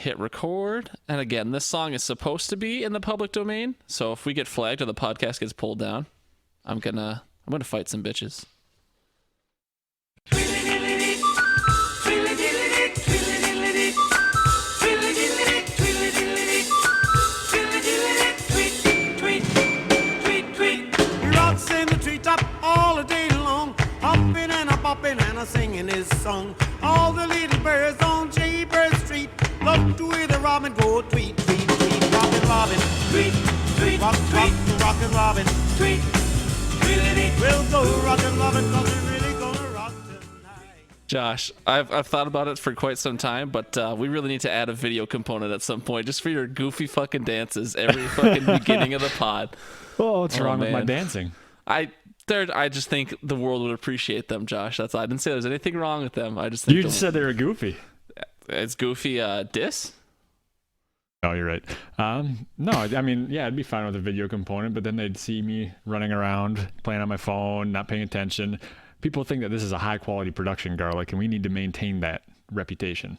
hit record. And again, this song is supposed to be in the public domain. So if we get flagged or the podcast gets pulled down, I'm gonna fight some bitches. Rocks in the treetop all the day long, hopping and a popping and a singing his song. All the little birds on Jaybird Street love to hear the robin go tweet, tweet, tweet. Rockin' Robin, tweet, tweet, rock, tweet, rockin' Robin, tweet, tweet. We'll go rockin' Robin 'cause we're really gonna rock tonight. Josh, I've thought about it for quite some time, but we really need to add a video component at some point just for your goofy fucking dances every fucking beginning of the pod. Oh, what's wrong with my dancing? I just think the world would appreciate them, Josh. That's all. I didn't say there's anything wrong with them. I just think You just said they were goofy. It's goofy. Diss. Oh, you're right. No, I mean, yeah, I'd be fine with a video component, but then they'd see me running around, playing on my phone, not paying attention. People think that this is a high quality production, Garlic, and we need to maintain that reputation.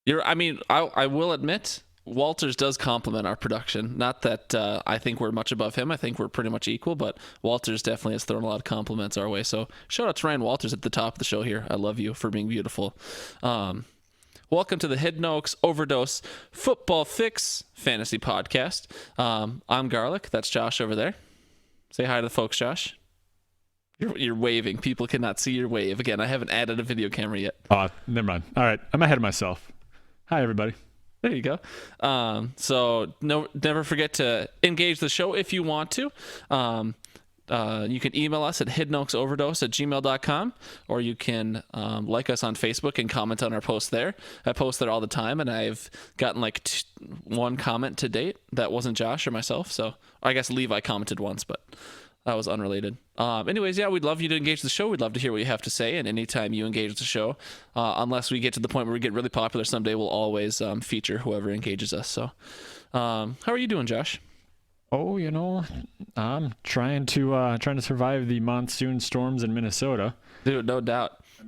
I will admit, Walters does compliment our production. Not that I think we're much above him. I think we're pretty much equal, but Walters definitely has thrown a lot of compliments our way. So shout out to Ryan Walters at the top of the show here. I love you for being beautiful. Welcome to the Hidden Oaks Overdose Football Fix Fantasy Podcast. I'm Garlic. That's Josh over there. Say hi to the folks, Josh. You're waving. People cannot see your wave. Again, I haven't added a video camera yet. Oh, never mind. All right. I'm ahead of myself. Hi, everybody. There you go. So never forget to engage the show if you want to. You can email us at hiddenoaksoverdose@gmail.com, or you can like us on Facebook and comment on our post there. I post there all the time, and I've gotten like one comment to date that wasn't Josh or myself. So I guess Levi commented once, but that was unrelated. Anyways, yeah, we'd love you to engage the show. We'd love to hear what you have to say, and anytime you engage the show, unless we get to the point where we get really popular someday, we'll always feature whoever engages us. So how are you doing, Josh? Oh, I'm trying to survive the monsoon storms in Minnesota. Dude, no doubt. I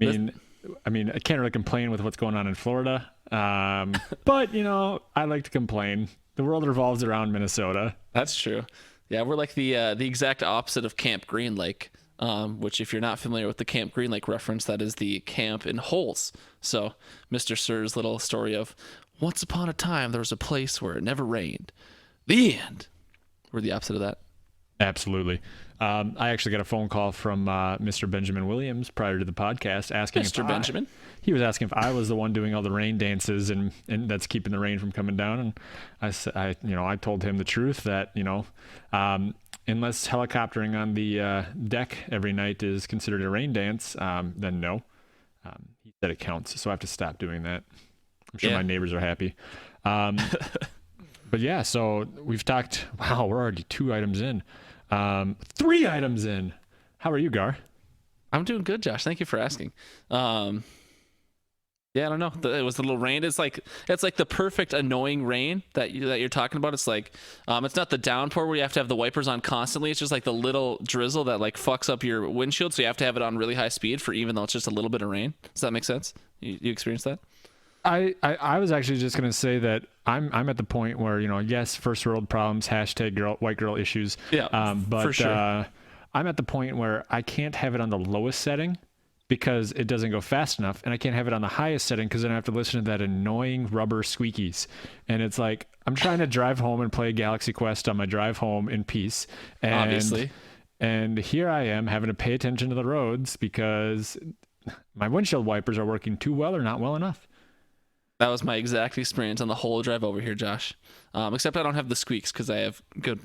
mean, I can't really complain with what's going on in Florida. But I like to complain. The world revolves around Minnesota. That's true. Yeah, we're like the exact opposite of Camp Green Lake, which if you're not familiar with the Camp Green Lake reference, that is the camp in Holes. So Mr. Sir's little story of once upon a time there was a place where it never rained. The end. We're the opposite of that. Absolutely. I actually got a phone call from Mr. Benjamin Williams prior to the podcast asking Mr. Benjamin. He was asking if I was the one doing all the rain dances and that's keeping the rain from coming down. And I told him the truth that, unless helicoptering on the deck every night is considered a rain dance, then no. He said it counts. So I have to stop doing that. I'm sure my neighbors are happy. But yeah, so we've talked. Wow, we're already 2 items in. 3 items in. How are you, Gar? I'm doing good, Josh. Thank you for asking. Yeah, I don't know. It was the little rain. It's like the perfect annoying rain that you're talking about. It's like it's not the downpour where you have to have the wipers on constantly. It's just like the little drizzle that like fucks up your windshield, so you have to have it on really high speed for even though it's just a little bit of rain. Does that make sense? You experienced that? I was actually just going to say that I'm at the point where, yes, first world problems, white girl issues. Yeah, but for sure. I'm at the point where I can't have it on the lowest setting because it doesn't go fast enough. And I can't have it on the highest setting because then I have to listen to that annoying rubber squeakies. And it's like, I'm trying to drive home and play Galaxy Quest on my drive home in peace. And, obviously. And here I am having to pay attention to the roads because my windshield wipers are working too well or not well enough. That was my exact experience on the whole drive over here, Josh. Except I don't have the squeaks because I have good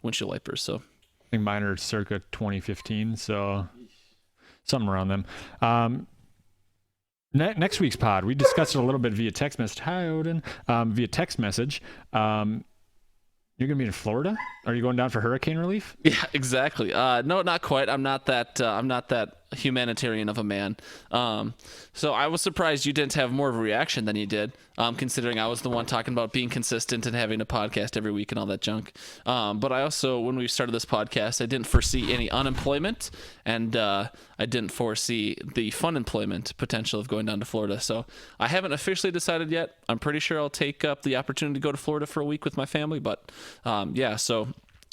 windshield wipers. So I think mine are circa 2015, so something around them. Next week's pod, we discussed it a little bit via text message. Hi, Odin. Via text message. You're gonna be in Florida? Are you going down for hurricane relief? Yeah, exactly. No, not quite. I'm not that humanitarian of a man. So I was surprised you didn't have more of a reaction than you did, considering I was the one talking about being consistent and having a podcast every week and all that junk. But I also, when we started this podcast, I didn't foresee any unemployment, and I didn't foresee the fun employment potential of going down to Florida. So I haven't officially decided yet. I'm pretty sure I'll take up the opportunity to go to Florida for a week with my family. But yeah, so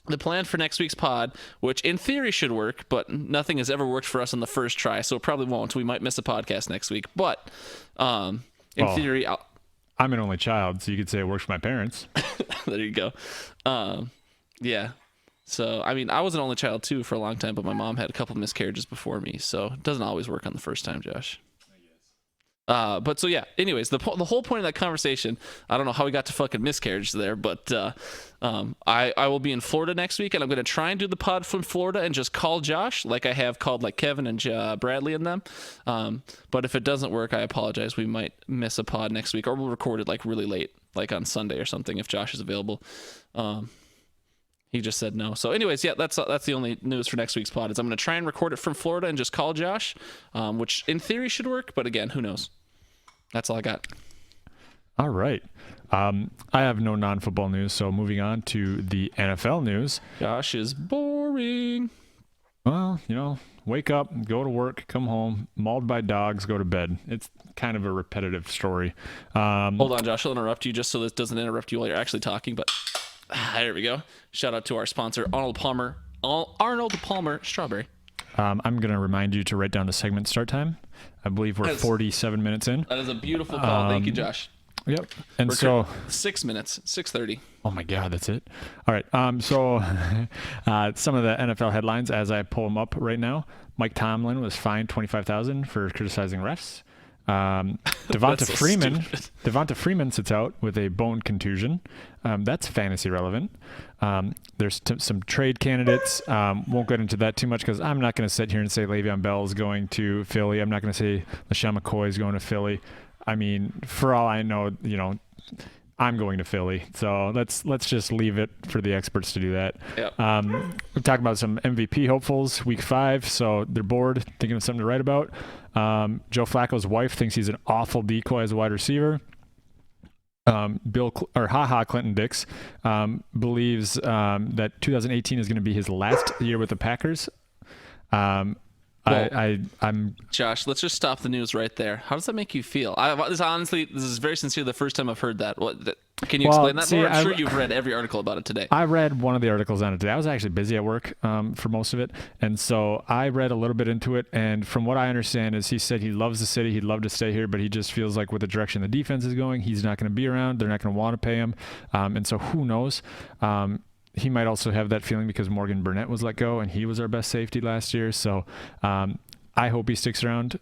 the plan for next week's pod, which in theory should work, but nothing has ever worked for us on the first try, so it probably won't. We might miss a podcast next week. But in theory, I'm an only child, so you could say it works for my parents. There you go. Yeah. So, I mean, I was an only child too for a long time, but my mom had a couple miscarriages before me, so it doesn't always work on the first time, Josh. But so yeah, anyways, the whole point of that conversation, I don't know how we got to fucking miscarriage there, but I will be in Florida next week, and I'm going to try and do the pod from Florida and just call Josh like I have called like Kevin and Bradley and them. But if it doesn't work, I apologize. We might miss a pod next week, or we'll record it like really late, like on Sunday or something if Josh is available. He just said no. So anyways, yeah, that's the only news for next week's pod is I'm going to try and record it from Florida and just call Josh, which in theory should work, but again, who knows? That's all I got. All right. I have no non-football news, so moving on to the NFL news. Josh is boring. Well, wake up, go to work, come home, mauled by dogs, go to bed. It's kind of a repetitive story. Hold on, Josh. I'll interrupt you just so this doesn't interrupt you while you're actually talking, but there we go. Shout out to our sponsor, Arnold Palmer Strawberry. I'm going to remind you to write down the segment start time. I believe we're 47 minutes in. That is a beautiful call. Thank you, Josh. Yep. And we're 6 minutes, 6:30. Oh my God, that's it. All right. So some of the NFL headlines as I pull them up right now. Mike Tomlin was fined $25,000 for criticizing refs. Devonta Freeman sits out with a bone contusion. That's fantasy relevant. There's some trade candidates. Won't get into that too much because I'm not going to sit here and say Le'Veon Bell is going to Philly. I'm not going to say LaShawn McCoy is going to Philly. I mean, for all I know, I'm going to Philly. So let's just leave it for the experts to do that. Yep. We're talking about some MVP hopefuls week 5. So they're bored, thinking of something to write about. Joe Flacco's wife thinks he's an awful decoy as a wide receiver. Clinton Dix believes that 2018 is going to be his last year with the Packers. I'm Josh, let's just stop the news right there. How does that make you feel? This is very sincere. The first time I've heard that. Can you explain that more? I'm sure you've read every article about it today. I read one of the articles on it today. I was actually busy at work for most of it, and so I read a little bit into it. And from what I understand, is he said he loves the city, he'd love to stay here, but he just feels like with the direction the defense is going, he's not going to be around. They're not going to want to pay him, and so who knows. He might also have that feeling because Morgan Burnett was let go, and he was our best safety last year. So I hope he sticks around,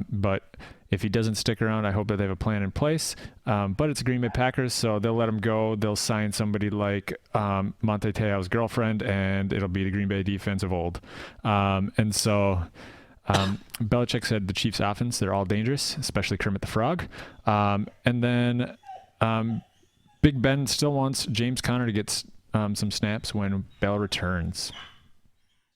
but if he doesn't stick around, I hope that they have a plan in place. But it's Green Bay Packers, so they'll let him go. They'll sign somebody like Monte Teo's girlfriend, and it'll be the Green Bay defense of old. And so Belichick said the Chiefs' offense, they're all dangerous, especially Kermit the Frog. And then Big Ben still wants James Conner to get some snaps when Bell returns.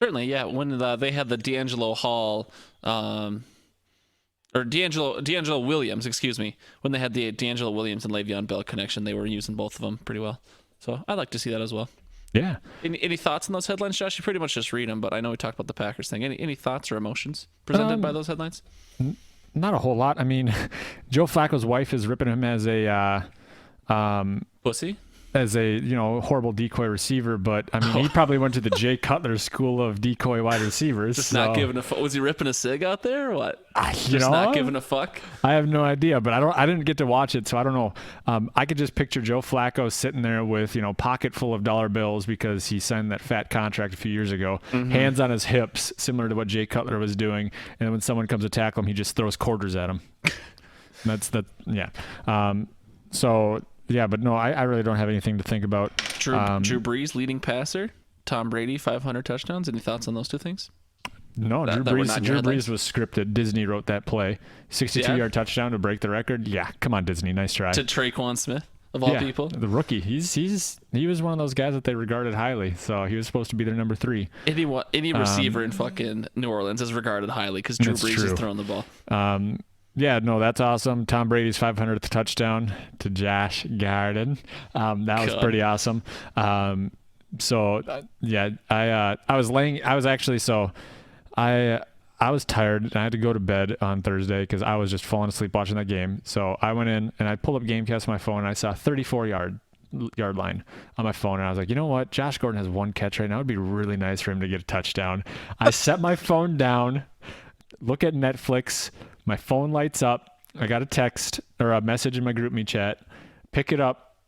Certainly, yeah. When they had the D'Angelo Hall, or D'Angelo Williams, excuse me. When they had the D'Angelo Williams and Le'Veon Bell connection, they were using both of them pretty well. So I'd like to see that as well. Yeah. Any thoughts on those headlines, Josh? You pretty much just read them, but I know we talked about the Packers thing. Any thoughts or emotions presented by those headlines? Not a whole lot. I mean, Joe Flacco's wife is ripping him as a pussy. As a horrible decoy receiver, but I mean he probably went to the Jay Cutler school of decoy wide receivers. Just not giving a fuck. Was he ripping a cig out there or what? Not giving a fuck. I have no idea, but I didn't get to watch it, so I don't know. I could just picture Joe Flacco sitting there with pocket full of dollar bills because he signed that fat contract a few years ago, hands on his hips, similar to what Jay Cutler was doing, and then when someone comes to tackle him, he just throws quarters at him. Yeah. Yeah, but no, I really don't have anything to think about. Drew Brees, leading passer. Tom Brady, 500 touchdowns. Any thoughts on those two things? No, Drew Brees was scripted. Disney wrote that play. 62-yard touchdown to break the record. Yeah, come on, Disney. Nice try. To Traquan Smith. of all people. The rookie. He was one of those guys that they regarded highly. So he was supposed to be their number 3. Any receiver in fucking New Orleans is regarded highly because Drew Brees is throwing the ball. Yeah, no, that's awesome. Tom Brady's 500th touchdown to Josh Gordon. That was pretty awesome. So I was tired and I had to go to bed on Thursday because I was just falling asleep watching that game. So I went in and I pulled up Gamecast on my phone and I saw a 34-yard line on my phone, and I was like, you know what? Josh Gordon has 1 catch right now. It'd be really nice for him to get a touchdown. I set my phone down, look at Netflix. My phone lights up. I got a text or a message in my group me chat. Pick it up.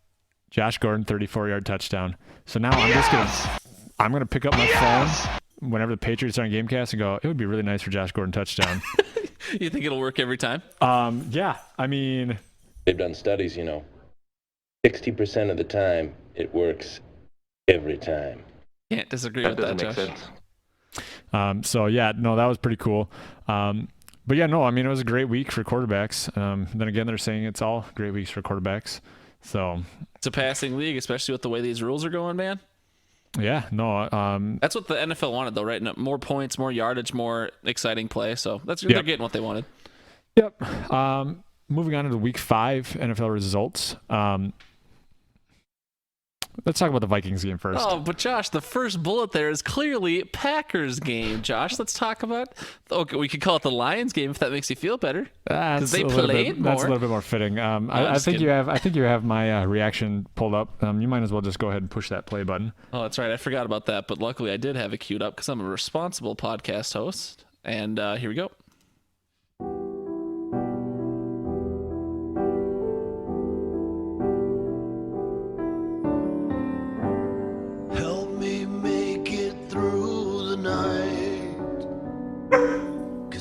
Josh Gordon, 34-yard touchdown. So now I'm gonna pick up my phone whenever the Patriots are on Gamecast and go, it would be really nice for Josh Gordon touchdown. You think it'll work every time? Yeah. I mean, they've done studies, 60% of the time it works every time. Can't disagree with that, Josh. So yeah, no, that was pretty cool. But yeah, no, I mean, it was a great week for quarterbacks. Then again, they're saying it's all great weeks for quarterbacks. So it's a passing league, especially with the way these rules are going, man. Yeah, no. That's what the NFL wanted, though, right? More points, more yardage, more exciting play. So they're getting what they wanted. Yep. Moving on to the Week 5 NFL results. Let's talk about the Vikings game first. Oh, but Josh, the first bullet there is clearly Packers game. Josh, let's talk about. Okay, we could call it the Lions game if that makes you feel better. Because they played more. That's a little bit more fitting. I think you have my reaction pulled up. You might as well just go ahead and push that play button. Oh, that's right. I forgot about that. But luckily, I did have it queued up because I'm a responsible podcast host. And here we go.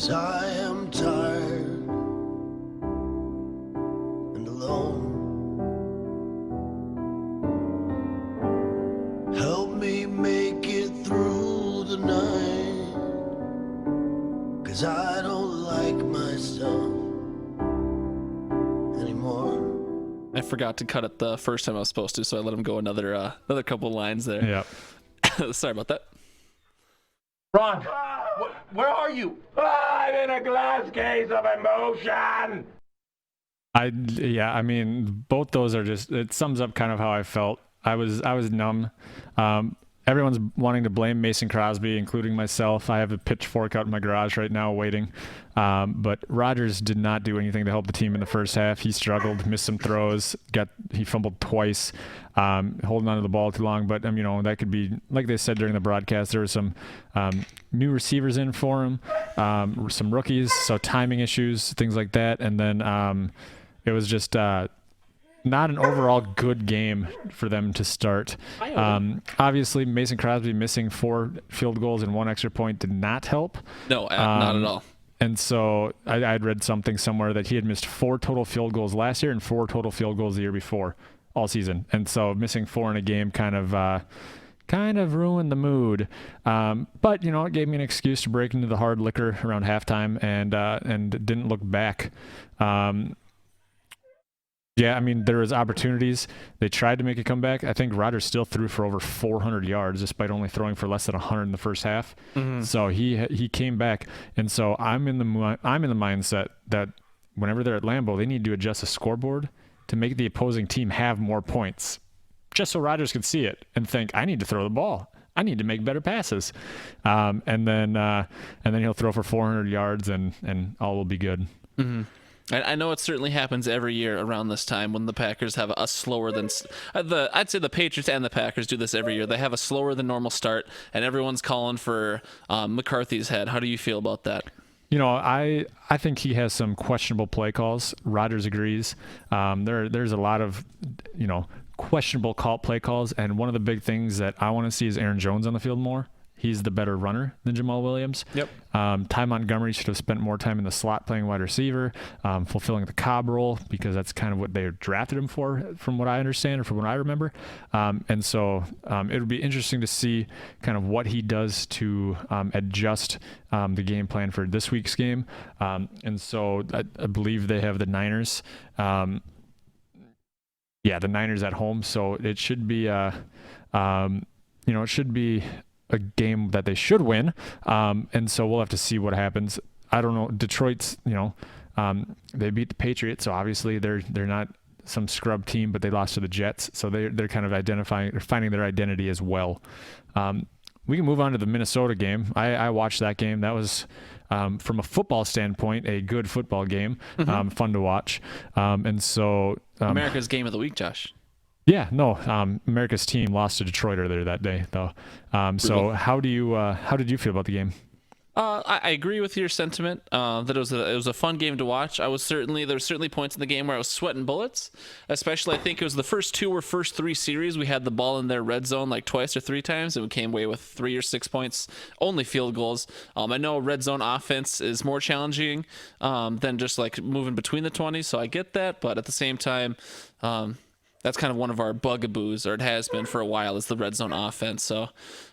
I am tired and alone. Help me make it through the night, 'cause I don't like myself anymore. I forgot to cut it the first time I was supposed to, so I let him go another couple lines there. Yeah. Sorry about that. Ron, where are you? I'm in a glass case of emotion. I mean, both those are just, it sums up kind of how I felt. I was numb. Everyone's wanting to blame Mason Crosby, including myself. I have a pitchfork out in my garage right now waiting. But Rodgers did not do anything to help the team in the first half. He struggled, missed some throws, he fumbled twice, holding on to the ball too long. But, that could be, like they said during the broadcast, there were some new receivers in for him, some rookies, so timing issues, things like that. And then it was just not an overall good game for them to start. Obviously, Mason Crosby missing 4 field goals and 1 extra point did not help. No, not at all. And so I'd read something somewhere that he had missed 4 total field goals last year and 4 total field goals the year before, all season. And so missing 4 in a game kind of ruined the mood. But, it gave me an excuse to break into the hard liquor around halftime and didn't look back. Yeah, I mean, there was opportunities. They tried to make a comeback. I think Rodgers still threw for over 400 yards despite only throwing for less than 100 in the first half. Mm-hmm. So he came back, and so I'm in the mindset that whenever they're at Lambeau, they need to adjust the scoreboard to make the opposing team have more points, just so Rodgers could see it and think, I need to throw the ball. I need to make better passes, and then he'll throw for 400 yards, and all will be good. Mm-hmm. I know it certainly happens every year around this time when the Packers have a slower than I'd say the Patriots and the Packers do this every year. They have a slower than normal start, and everyone's calling for McCarthy's head. How do you feel about that? I think he has some questionable play calls. Rodgers agrees. There's a lot of questionable play calls, and one of the big things that I want to see is Aaron Jones on the field more. He's the better runner than Jamal Williams. Yep. Ty Montgomery should have spent more time in the slot playing wide receiver, fulfilling the Cobb role, because that's kind of what they drafted him for, from what I understand or from what I remember. And so it would be interesting to see kind of what he does to adjust the game plan for this week's game. And so I believe they have the Niners. yeah, the Niners at home. So it should be it should be a game that they should win. And so we'll have to see what happens. I don't know. Detroit's, they beat the Patriots, so obviously they're not some scrub team, but they lost to the Jets, so they're kind of finding their identity as well. We can move on to the Minnesota game. I watched that game. That was, from a football standpoint, a good football game, fun to watch. And so America's game of the week, Josh. Yeah, no, America's team lost to Detroit earlier that day, though. So how did you feel about the game? I agree with your sentiment that it was a fun game to watch. There were certainly points in the game where I was sweating bullets, especially I think it was the first 3 series we had the ball in their red zone like twice or 3 times and we came away with 3 or 6 points, only field goals. I know red zone offense is more challenging than just like moving between the 20s, so I get that, but at the same time, that's kind of one of our bugaboos, or it has been for a while, is the red zone offense. So,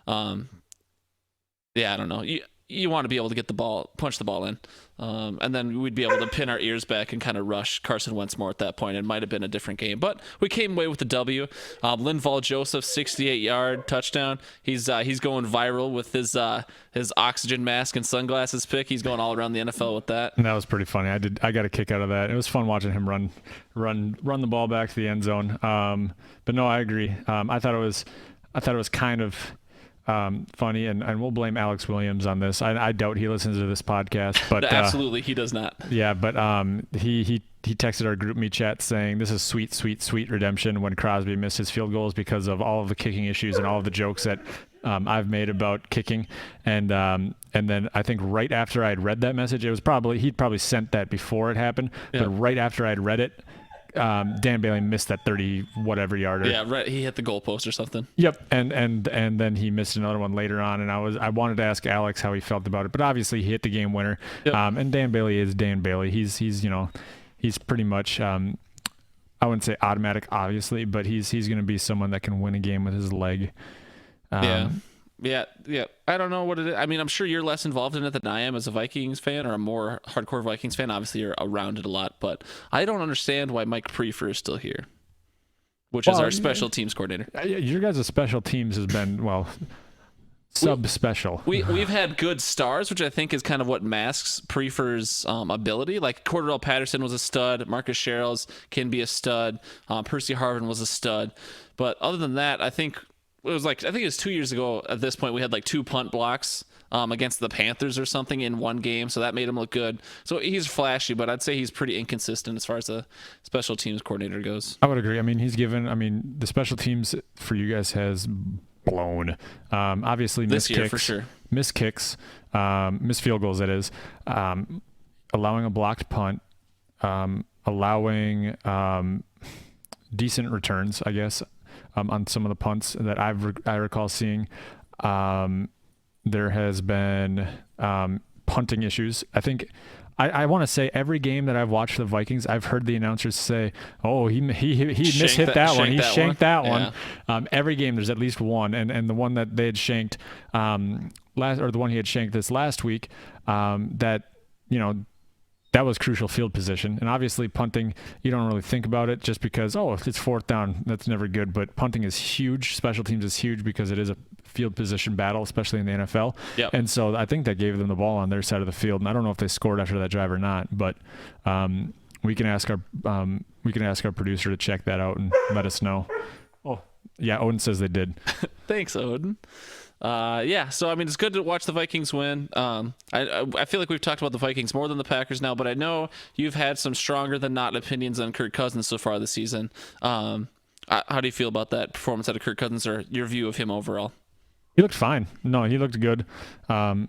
yeah, I don't know. You want to be able to get the ball, punch the ball in, and then we'd be able to pin our ears back and kind of rush Carson Wentz more at that point. It might have been a different game, but we came away with the W. Linval Joseph, 68-yard touchdown. He's going viral with his oxygen mask and sunglasses pick. He's going all around the NFL with that. And that was pretty funny. I got a kick out of that. It was fun watching him run the ball back to the end zone. But no, I agree. I thought it was kind of funny, and we'll blame Alex Williams on this. I doubt he listens to this podcast, but absolutely he does not. Yeah, but he texted our group me chat saying this is sweet redemption when Crosby missed his field goals because of all of the kicking issues and all of the jokes that I've made about kicking, and then I think right after I'd read that message, he'd probably sent that before it happened, but right after I'd read it, Dan Bailey missed that 30-whatever yarder. Yeah, right. He hit the goalpost or something. Yep, and then he missed another one later on, and I wanted to ask Alex how he felt about it, but obviously he hit the game winner. Yep. And Dan Bailey is Dan Bailey. He's pretty much I wouldn't say automatic, obviously, but he's going to be someone that can win a game with his leg. Yeah. I don't know what it is. I mean, I'm sure you're less involved in it than I am as a Vikings fan, or a more hardcore Vikings fan. Obviously, you're around it a lot, but I don't understand why Mike Prefer is still here, which is our special teams coordinator. Your guys' special teams has been, sub-special. We've had good stars, which I think is kind of what masks Prefer's ability. Like Cordell Patterson was a stud. Marcus Sherrills can be a stud. Percy Harvin was a stud. But other than that, I think it was 2 years ago at this point, we had like 2 punt blocks against the Panthers or something in one game, so that made him look good. So he's flashy, but I'd say he's pretty inconsistent as far as the special teams coordinator goes. I would agree. I mean, the special teams for you guys has blown. Obviously, this year for sure. Missed kicks, missed field goals, that is, allowing a blocked punt, allowing decent returns, I guess, on some of the punts that I recall seeing. There has been punting issues. I think I want to say every game that I've watched the Vikings, I've heard the announcers say, "Oh, he mishit that one. He shanked that one." Every game there's at least one, and the one that they had shanked the one he had shanked this last week, that was crucial field position. And obviously punting, you don't really think about it just because, if it's 4th down, that's never good. But punting is huge. Special teams is huge because it is a field position battle, especially in the NFL. Yep. And so I think that gave them the ball on their side of the field. And I don't know if they scored after that drive or not, but we can ask our producer to check that out and let us know. Oh, yeah, Odin says they did. Thanks, Odin. So I mean, it's good to watch the Vikings win. I feel like we've talked about the Vikings more than the Packers now, but I know you've had some stronger than not opinions on Kirk Cousins so far this season. How do you feel about that performance out of Kirk Cousins, or your view of him overall? He looked fine. No, he looked good. And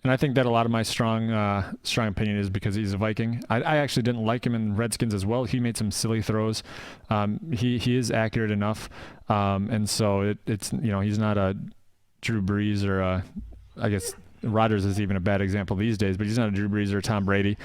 I think that a lot of my strong opinion is because he's a Viking. I actually didn't like him in Redskins as well. He made some silly throws. He is accurate enough, and so it's he's not a Drew Brees or I guess Rodgers is even a bad example these days, but he's not a Drew Brees or Tom Brady.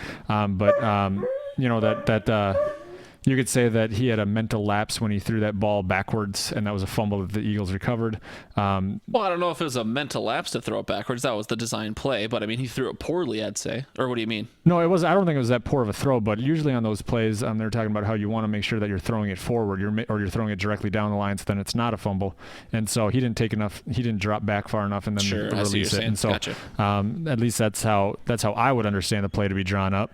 You could say that he had a mental lapse when he threw that ball backwards, and that was a fumble that the Eagles recovered. Well, I don't know if it was a mental lapse to throw it backwards. That was the design play, but I mean, he threw it poorly, I'd say. Or what do you mean? No, it was. I don't think it was that poor of a throw, but usually on those plays, they're talking about how you want to make sure that you're throwing it forward, or you're throwing it directly down the line, so then it's not a fumble. And so he didn't take enough. He didn't drop back far enough, and then release it. And so, gotcha. At least that's how I would understand the play to be drawn up.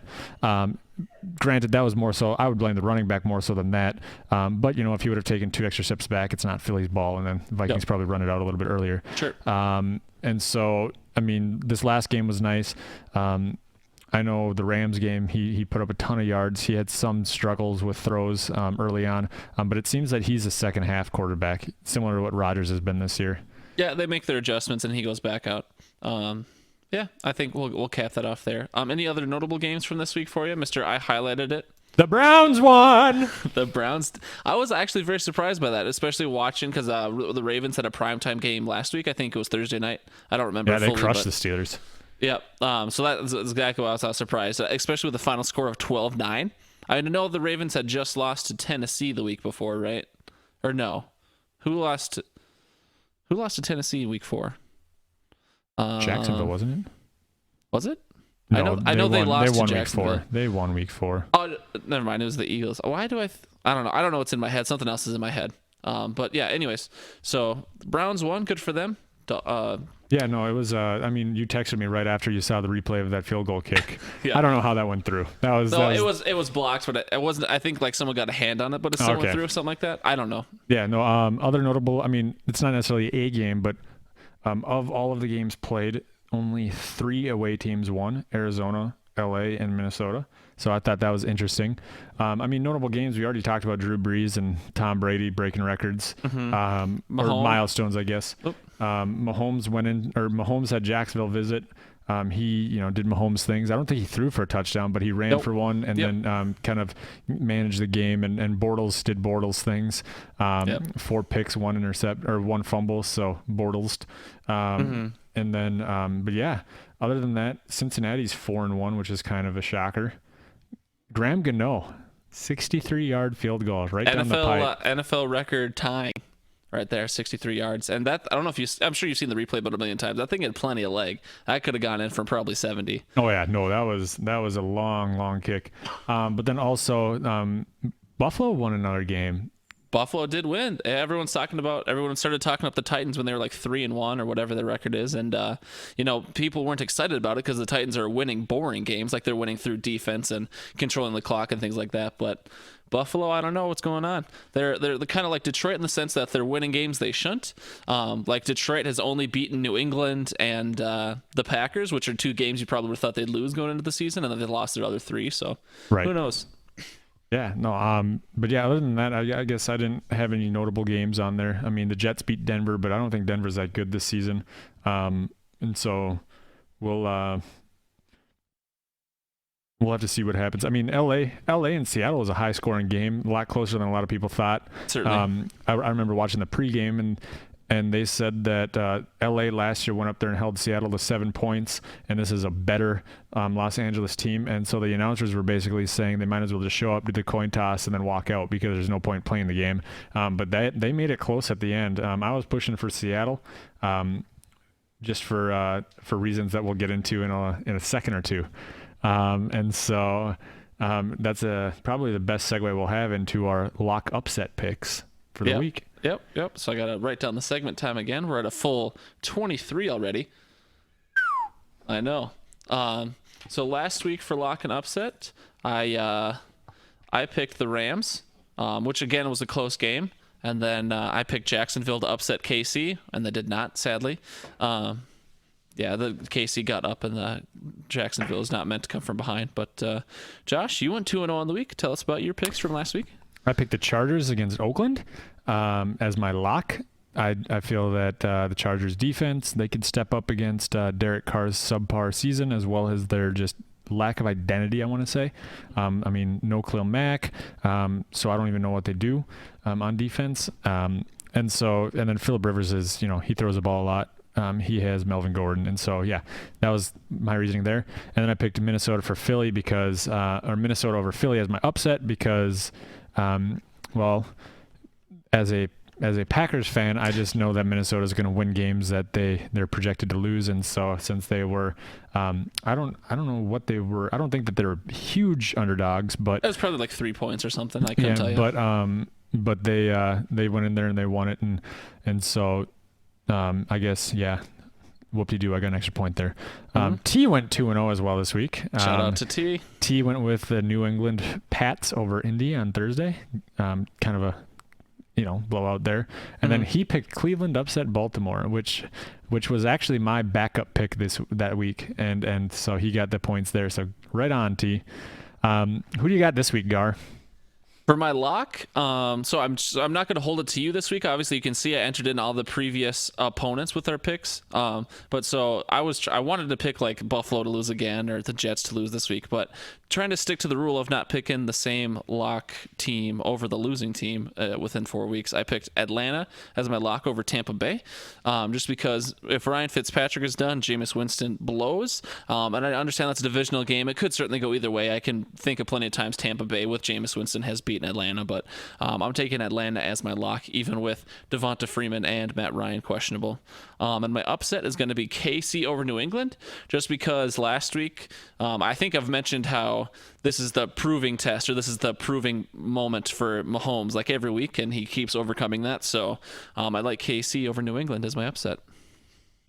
Granted, that was more so. I would blame the running back more so than that. But if he would have taken 2 extra steps back, it's not Philly's ball, and then the Vikings probably run it out a little bit earlier. Sure. And so, I mean, this last game was nice. I know the Rams game, he put up a ton of yards. He had some struggles with throws early on, but it seems that he's a second half quarterback, similar to what Rodgers has been this year. Yeah, they make their adjustments and he goes back out. Yeah, I think we'll cap that off there. Any other notable games from this week for you, Mr. I highlighted it? The Browns won. The Browns. I was actually very surprised by that, especially watching because the Ravens had a primetime game last week. I think it was Thursday night. I don't remember. Yeah, they fully, crushed the Steelers. Yep. So that's exactly why I was surprised, especially with the final score of 12-9. I know the Ravens had just lost to Tennessee the week before, right? Or no? Who lost to Tennessee week 4? Jacksonville, wasn't it? Was it? No, I know they lost to won Jacksonville. Week 4. They won week 4. Oh, never mind. It was the Eagles. Why do I don't know. I don't know what's in my head. Something else is in my head. But yeah, anyways. So Browns won. Good for them. Yeah, no, it was. I mean, you texted me right after you saw the replay of that field goal kick. Yeah. I don't know how that went through. It was blocked, but it wasn't. I think like someone got a hand on it, but it still went through, something like that. I don't know. Yeah, no. Other notable. I mean, it's not necessarily a game, but of all of the games played, only 3 away teams won: Arizona, LA, and Minnesota. So I thought that was interesting. I mean, notable games, we already talked about Drew Brees and Tom Brady breaking records, or milestones, I guess. Mahomes had Jacksonville visit. He, did Mahomes things. I don't think he threw for a touchdown, but he ran for one and then kind of managed the game. And Bortles did Bortles things. 4 picks, 1 intercept, or 1 fumble. So Bortles. And then, but yeah, other than that, Cincinnati's 4-1, which is kind of a shocker. Graham Gano, 63-yard field goal right down the pipe. NFL record tying right there, 63 yards. And that, I don't know if I'm sure you've seen the replay but a million times. That thing had plenty of leg. That could have gone in from probably 70. Oh yeah, no, that was a long kick. But then also Buffalo won another game. Buffalo did win. Everyone started talking up the Titans when they were like 3-1 or whatever their record is. And, people weren't excited about it because the Titans are winning boring games. Like they're winning through defense and controlling the clock and things like that. But Buffalo, I don't know what's going on. They're kind of like Detroit in the sense that they're winning games they shouldn't. Like Detroit has only beaten New England and the Packers, which are 2 games you probably would have thought they'd lose going into the season. And then they lost their other 3. So who knows? Yeah, no, but yeah, other than that, I guess I didn't have any notable games on there. I mean, the Jets beat Denver, but I don't think Denver's that good this season. And so we'll have to see what happens. I mean, LA and Seattle was a high scoring game, a lot closer than a lot of people thought. Certainly. I remember watching the pregame and they said that LA last year went up there and held Seattle to 7 points, and this is a better Los Angeles team. And so the announcers were basically saying they might as well just show up, do the coin toss, and then walk out because there's no point playing the game. But they made it close at the end. I was pushing for Seattle, just for reasons that we'll get into in a second or two. And so that's probably the best segue we'll have into our lock upset picks for the week. Yep. So I got to write down the segment time again. We're at a full 23 already. I know. So last week for lock and upset, I picked the Rams, which again was a close game. And then I picked Jacksonville to upset KC, and they did not, sadly. The KC got up, and the Jacksonville is not meant to come from behind. But Josh, you went 2-0 on the week. Tell us about your picks from last week. I picked the Chargers against Oakland as my lock. I feel that the Chargers defense, they could step up against Derek Carr's subpar season, as well as their just lack of identity, I want to say. I mean, no Khalil Mack, so I don't even know what they do on defense. And then Phillip Rivers is, he throws the ball a lot. He has Melvin Gordon. And so, yeah, that was my reasoning there. And then I picked Minnesota for Philly or Minnesota over Philly as my upset because Well, as a Packers fan, I just know that Minnesota is going to win games that they're projected to lose, and so since they were, I don't know what they were. I don't think that they're huge underdogs, but It was probably like 3 points or something. I couldn't tell you. But they went in there and they won it, and so I guess whoop-de-doo, I got an extra point there. T went 2-0 as well this week. Shout out to T. T went with the New England Pats over Indy on Thursday. Kind of a blowout there. And then he picked Cleveland upset Baltimore, which was actually my backup pick that week. And so he got the points there. So right on, T. Who do you got this week, Gar? For my lock, so I'm not going to hold it to you this week. Obviously, you can see I entered in all the previous opponents with our picks. But so I wanted to pick like Buffalo to lose again or the Jets to lose this week, but trying to stick to the rule of not picking the same lock team over the losing team within 4 weeks. I picked Atlanta as my lock over Tampa Bay, just because if Ryan Fitzpatrick is done, Jameis Winston blows. And I understand that's a divisional game. It could certainly go either way. I can think of plenty of times Tampa Bay with Jameis Winston has beaten Atlanta, but I'm taking Atlanta as my lock, even with Devonta Freeman and Matt Ryan questionable. And my upset is going to be KC over New England, just because last week I think I've mentioned how this is the proving test, or this is the proving moment for Mahomes, like every week, and he keeps overcoming that. So I like KC over New England as my upset.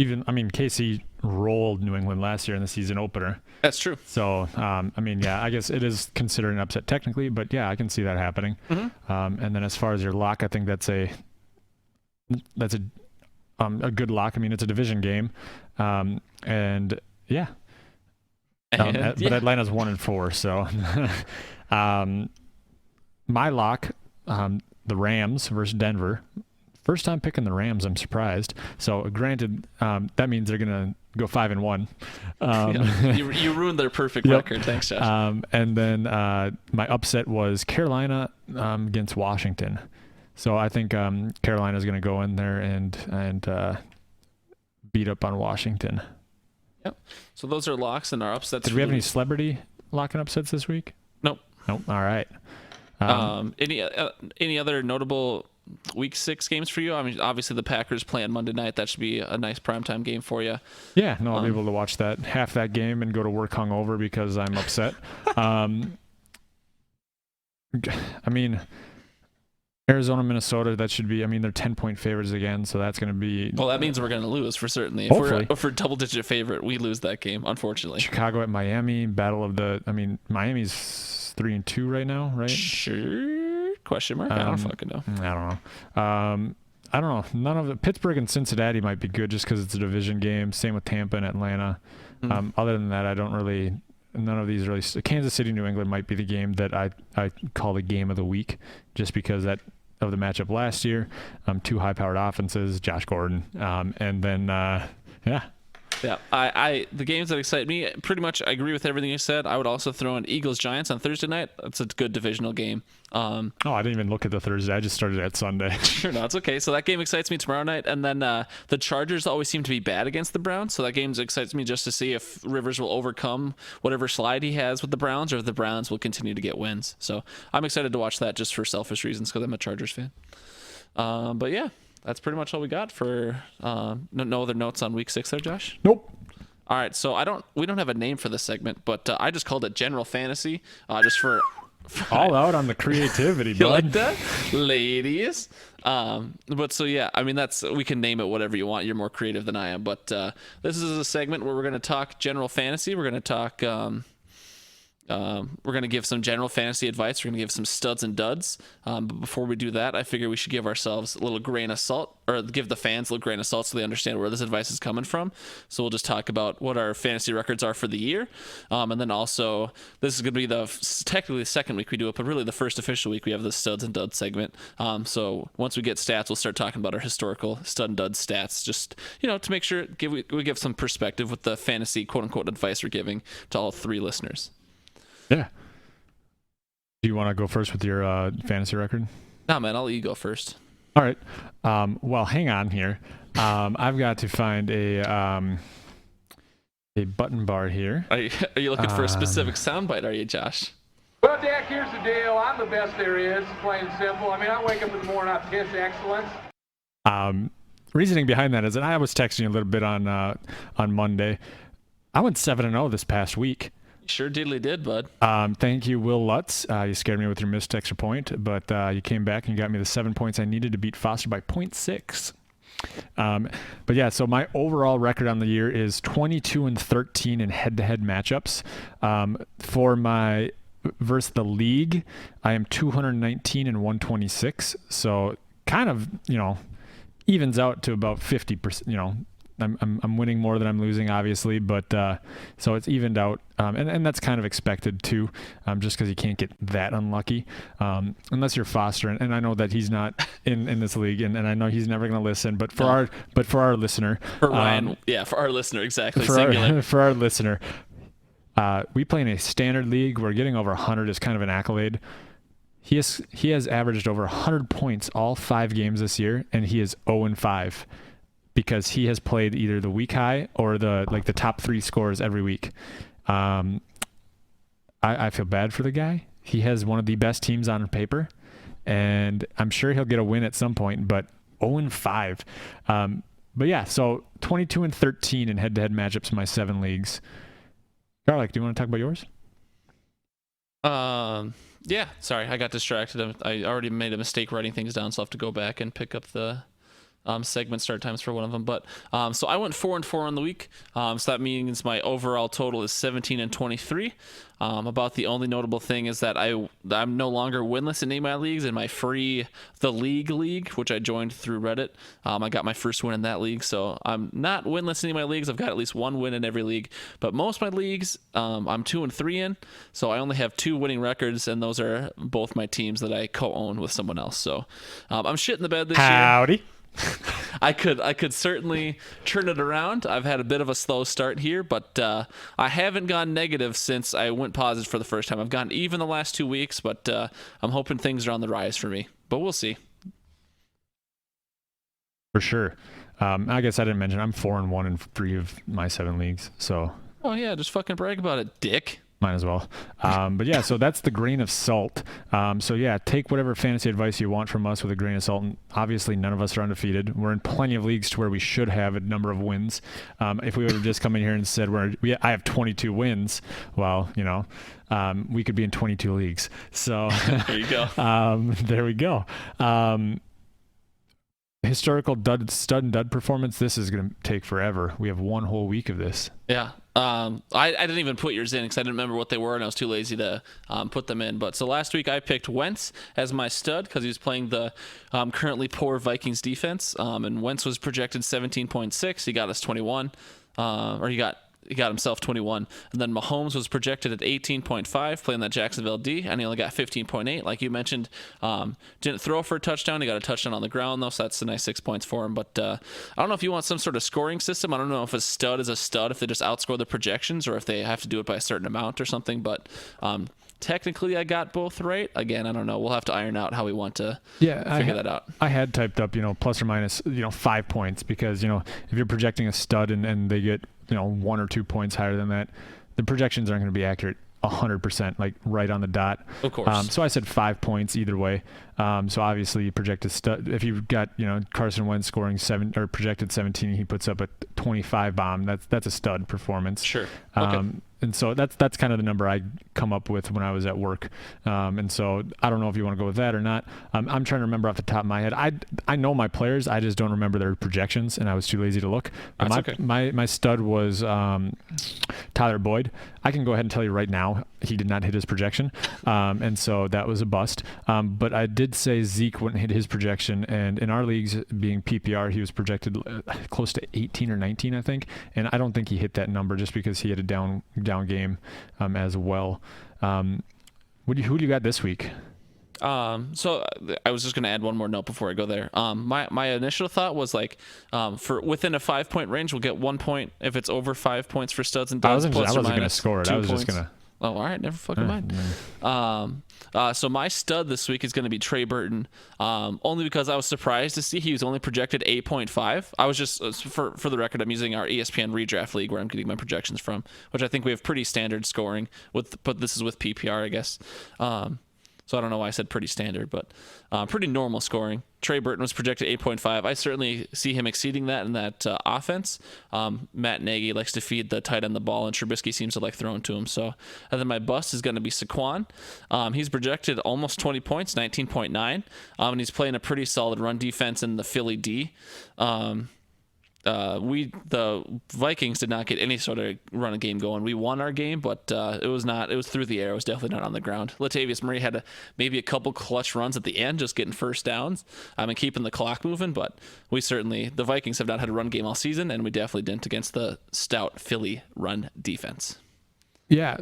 KC rolled New England last year in the season opener. That's true. So, I guess it is considered an upset technically, but yeah, I can see that happening. And then as far as your lock, I think that's a good lock. I mean, it's a division game. But Atlanta's 1-4. So, my lock, the Rams versus Denver. First time picking the Rams, I'm surprised. So granted, that means they're gonna go 5-1. You ruined their perfect record. Thanks, Josh. And then my upset was Carolina against Washington. So I think Carolina's gonna go in there and beat up on Washington. Yep. So those are locks and our upsets. Did we have any celebrity lock and upsets this week? Nope. All right. Any other notable Week 6 games for you? I mean, obviously the Packers play on Monday night. That should be a nice primetime game for you. Yeah, no, I'll be able to watch half that game and go to work hungover because I'm upset. Arizona, Minnesota, that should be, they're 10-point favorites again, so that's going to be... Well, that means we're going to lose for certainly. Hopefully. If we're double-digit favorite, we lose that game, unfortunately. Chicago at Miami, Miami's 3-2 right now, right? Sure. Question mark? I don't fucking know. I don't know. None of the Pittsburgh and Cincinnati might be good just because it's a division game. Same with Tampa and Atlanta. Other than that, none of these really. Kansas City, New England might be the game that I call the game of the week, just because of the matchup last year. Two high-powered offenses, Josh Gordon, and then Yeah, the games that excite me, pretty much I agree with everything you said. I would also throw in Eagles-Giants on Thursday night. That's a good divisional game. I didn't even look at the Thursday. I just started at Sunday. Sure, no, it's okay. So that game excites me tomorrow night. And then the Chargers always seem to be bad against the Browns. So that game excites me just to see if Rivers will overcome whatever slide he has with the Browns, or if the Browns will continue to get wins. So I'm excited to watch that just for selfish reasons because I'm a Chargers fan. But yeah. That's pretty much all we got for no other notes on Week 6 there, Josh? Nope. All right, so we don't have a name for this segment, but I just called it General Fantasy, just for all out on the creativity, you bud. like that, ladies? But so yeah, we can name it whatever you want. You're more creative than I am, but this is a segment where we're going to talk general fantasy. We're going to talk. We're going to give some general fantasy advice. We're going to give some studs and duds. But before we do that, I figure we should give ourselves a little grain of salt, or give the fans a little grain of salt so they understand where this advice is coming from. So we'll just talk about what our fantasy records are for the year. And then also, this is going to be technically the second week we do it, but really the first official week we have the studs and duds segment. So once we get stats, we'll start talking about our historical stud and dud stats, just, to make sure we give some perspective with the fantasy quote unquote advice we're giving to all three listeners. Yeah. Do you want to go first with your fantasy record? No, man, I'll let you go first. All right. Well, hang on here. I've got to find a button bar here. Are you looking for a specific soundbite, are you, Josh? Well, Dak, here's the deal. I'm the best there is, plain and simple. I mean, I wake up in the morning, I piss excellence. Reasoning behind that is that I was texting you a little bit on Monday. I went 7-0 this past week. Sure diddly did, bud. Thank you, Will Lutz. You scared me with your missed extra point, but you came back and got me the 7 points I needed to beat Foster by 0.6. But yeah, so my overall record on the year is 22-13 in head-to-head matchups. For my versus the league, I am 219-126. So kind of, evens out to about 50%. I'm winning more than I'm losing, obviously, but so it's evened out, and that's kind of expected too, just because you can't get that unlucky unless you're Foster, and I know that he's not in this league, and I know he's never going to listen. But for our listener, for Ryan, for our listener, exactly. For our listener, we play in a standard league. We're getting over 100 is kind of an accolade. He has averaged over 100 points all 5 games this year, and he is 0-5. Because he has played either the week high or the top 3 scores every week. I feel bad for the guy. He has one of the best teams on paper, and I'm sure he'll get a win at some point, but 0-5. But yeah, so 22-13 in head-to-head matchups in my 7 leagues. Garlic, do you want to talk about yours? Yeah, sorry, I got distracted. I already made a mistake writing things down, so I'll have to go back and pick up the segment start times for one of them. But so I went 4-4 on the week, so that means my overall total is 17-23. About the only notable thing is that I'm no longer winless in any of my leagues. In my free The League, which I joined through Reddit, I got my first win in that league, so I'm not winless in any of my leagues. I've got at least one win in every league, but most of my leagues I'm 2-3 in, so I only have 2 winning records, and those are both my teams that I co-own with someone else. So I'm shit in the bed this year. Howdy. I could certainly turn it around. I've had a bit of a slow start here, but I haven't gone negative since I went positive for the first time. I've gone even the last 2 weeks, but I'm hoping things are on the rise for me. But we'll see. For sure. I guess I didn't mention I'm 4-1 in 3 of my 7 leagues. So. Oh yeah, just fucking brag about it, dick. Might as well. But yeah, so that's the grain of salt. So yeah, take whatever fantasy advice you want from us with a grain of salt. And obviously, none of us are undefeated. We're in plenty of leagues to where we should have a number of wins. If we would have just come in here and said I have 22 wins, well, we could be in 22 leagues. So there you go. There we go. Historical stud and dud performance. This is going to take forever. We have 1 whole week of this. Yeah. I didn't even put yours in because I didn't remember what they were, and I was too lazy to put them in. But so last week I picked Wentz as my stud because he was playing the currently poor Vikings defense, and Wentz was projected 17.6. He got us 21, or he got himself 21. And then Mahomes was projected at 18.5, playing that Jacksonville D, and he only got 15.8. Like you mentioned, didn't throw for a touchdown. He got a touchdown on the ground, though, so that's a nice 6 points for him. But I don't know if you want some sort of scoring system. I don't know if a stud is a stud, if they just outscore the projections, or if they have to do it by a certain amount or something. But technically, I got both right. Again, I don't know. We'll have to iron out how we want to figure that out. I had typed up, plus or minus, 5 points because, if you're projecting a stud and they get 1 or 2 points higher than that, the projections aren't going to be accurate 100%, like right on the dot. Of course. So I said 5 points either way. So obviously you project a stud. If you've got, Carson Wentz scoring 7 or projected 17, he puts up a 25 bomb. That's a stud performance. Sure. Okay. And so that's kind of the number I come up with when I was at work. And so I don't know if you want to go with that or not. I'm trying to remember off the top of my head. I know my players. I just don't remember their projections, and I was too lazy to look. That's okay. My stud was Tyler Boyd. I can go ahead and tell you right now he did not hit his projection, and so that was a bust. But I did say Zeke wouldn't hit his projection, and in our leagues, being PPR, he was projected close to 18 or 19, I think, and I don't think he hit that number just because he had a down game as well. Who do you got this week? So I was just going to add one more note before I go there. My initial thought was for within a 5-point range, we'll get 1 point if it's over 5 points for studs and duds. I wasn't going to score it. I was just going to. Oh, all right. Never fucking mind. So my stud this week is going to be Trey Burton, only because I was surprised to see he was only projected 8.5. I was just, for the record, I'm using our ESPN Redraft League where I'm getting my projections from, which I think we have pretty standard scoring, but this is with PPR, I guess. So I don't know why I said pretty standard, but pretty normal scoring. Trey Burton was projected 8.5. I certainly see him exceeding that in that offense. Matt Nagy likes to feed the tight end the ball, and Trubisky seems to like throwing to him. So, and then my bust is going to be Saquon. He's projected almost 20 points, 19.9, and he's playing a pretty solid run defense in the Philly D. The Vikings did not get any sort of run game going. We won our game, but it was through the air. It was definitely not on the ground. Latavius Murray had maybe a couple clutch runs at the end, just getting first downs and keeping the clock moving, but the Vikings have not had a run game all season, and we definitely didn't against the stout Philly run defense. Yeah,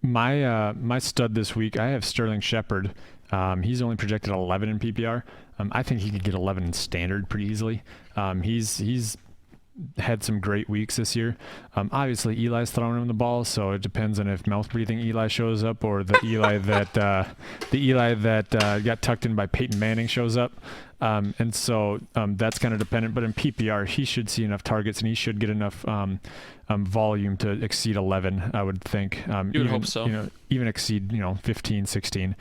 my stud this week, I have Sterling Shepard. He's only projected 11 in PPR. I think he could get 11 in standard pretty easily. He's had some great weeks this year. Obviously, Eli's throwing him the ball, so it depends on if mouth breathing Eli shows up or the Eli that got tucked in by Peyton Manning shows up. And so that's kind of dependent. But in PPR, he should see enough targets and he should get enough volume to exceed 11. I would think. You would hope so. Even exceed 15, 16.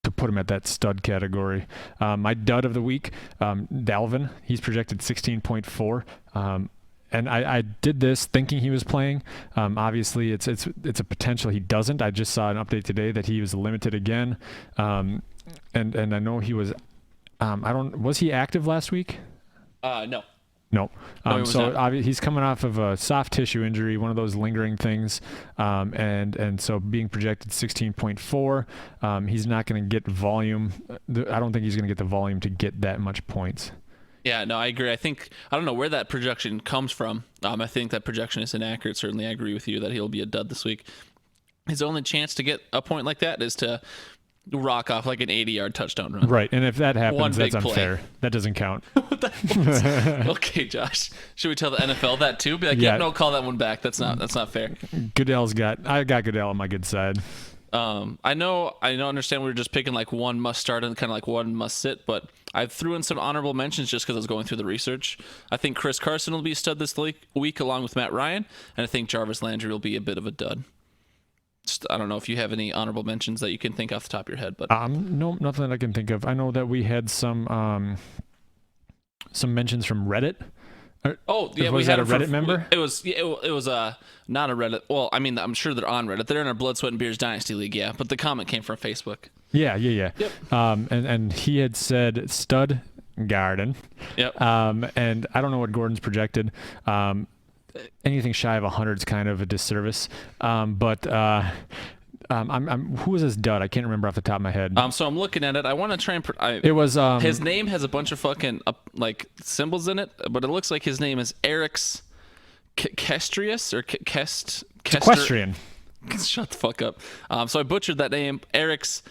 To put him at that stud category. My dud of the week, Dalvin. He's projected 16.4. And I did this thinking he was playing. Obviously, it's a potential he doesn't. I just saw an update today that he was limited again. And I know he was. Was he active last week? No. No. He's coming off of a soft tissue injury, one of those lingering things. And so being projected 16.4, he's not going to get volume. I don't think he's going to get the volume to get that much points. Yeah, no, I agree. I don't know where that projection comes from. I think that projection is inaccurate. Certainly, I agree with you that he'll be a dud this week. His only chance to get a point like that is to rock off like an 80-yard touchdown run. Right, and if that happens, that's unfair. That doesn't count. Okay, Josh. Should we tell the NFL that too? Be like, yeah, no, call that one back. That's not fair. I got Goodell on my good side. I understand we were just picking like one must start and kind of like one must sit, but I threw in some honorable mentions just because I was going through the research. I think Chris Carson will be a stud this week along with Matt Ryan, and I think Jarvis Landry will be a bit of a dud. I don't know if you have any honorable mentions that you can think off the top of your head, but no, nothing that I can think of. I know that we had some mentions from Reddit. Oh yeah, was that a Reddit member? It was not a Reddit. Well, I mean, I'm sure they're on Reddit. They're in our Blood, Sweat, and Beers Dynasty League, yeah. But the comment came from Facebook. Yeah. Yep. And he had said stud Garden. Yep. And I don't know what Gordon's projected. Anything shy of 100 is kind of a disservice. But who was his dud? I can't remember off the top of my head. So I'm looking at it. I want to try and. It was his name has a bunch of fucking like symbols in it, but it looks like his name is Eric's Kestrius or Equestrian. Shut the fuck up. So I butchered that name, Eric's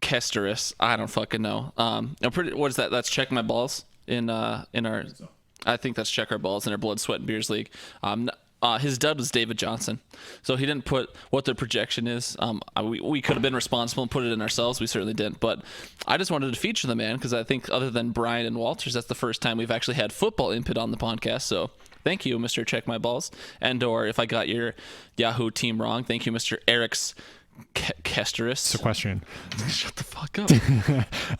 Kesterus. I don't fucking know. What is that? That's Check My Balls in our. I think that's Check Our Balls in our Blood, Sweat, and Beers League. His dud was David Johnson. So he didn't put what the projection is. We could have been responsible and put it in ourselves. We certainly didn't. But I just wanted to feature the man because I think other than Brian and Walters, that's the first time we've actually had football input on the podcast. So thank you, Mr. Check My Balls. And or if I got your Yahoo team wrong, thank you, Mr. Eric's Kesterus. Equestrian. Shut the fuck up.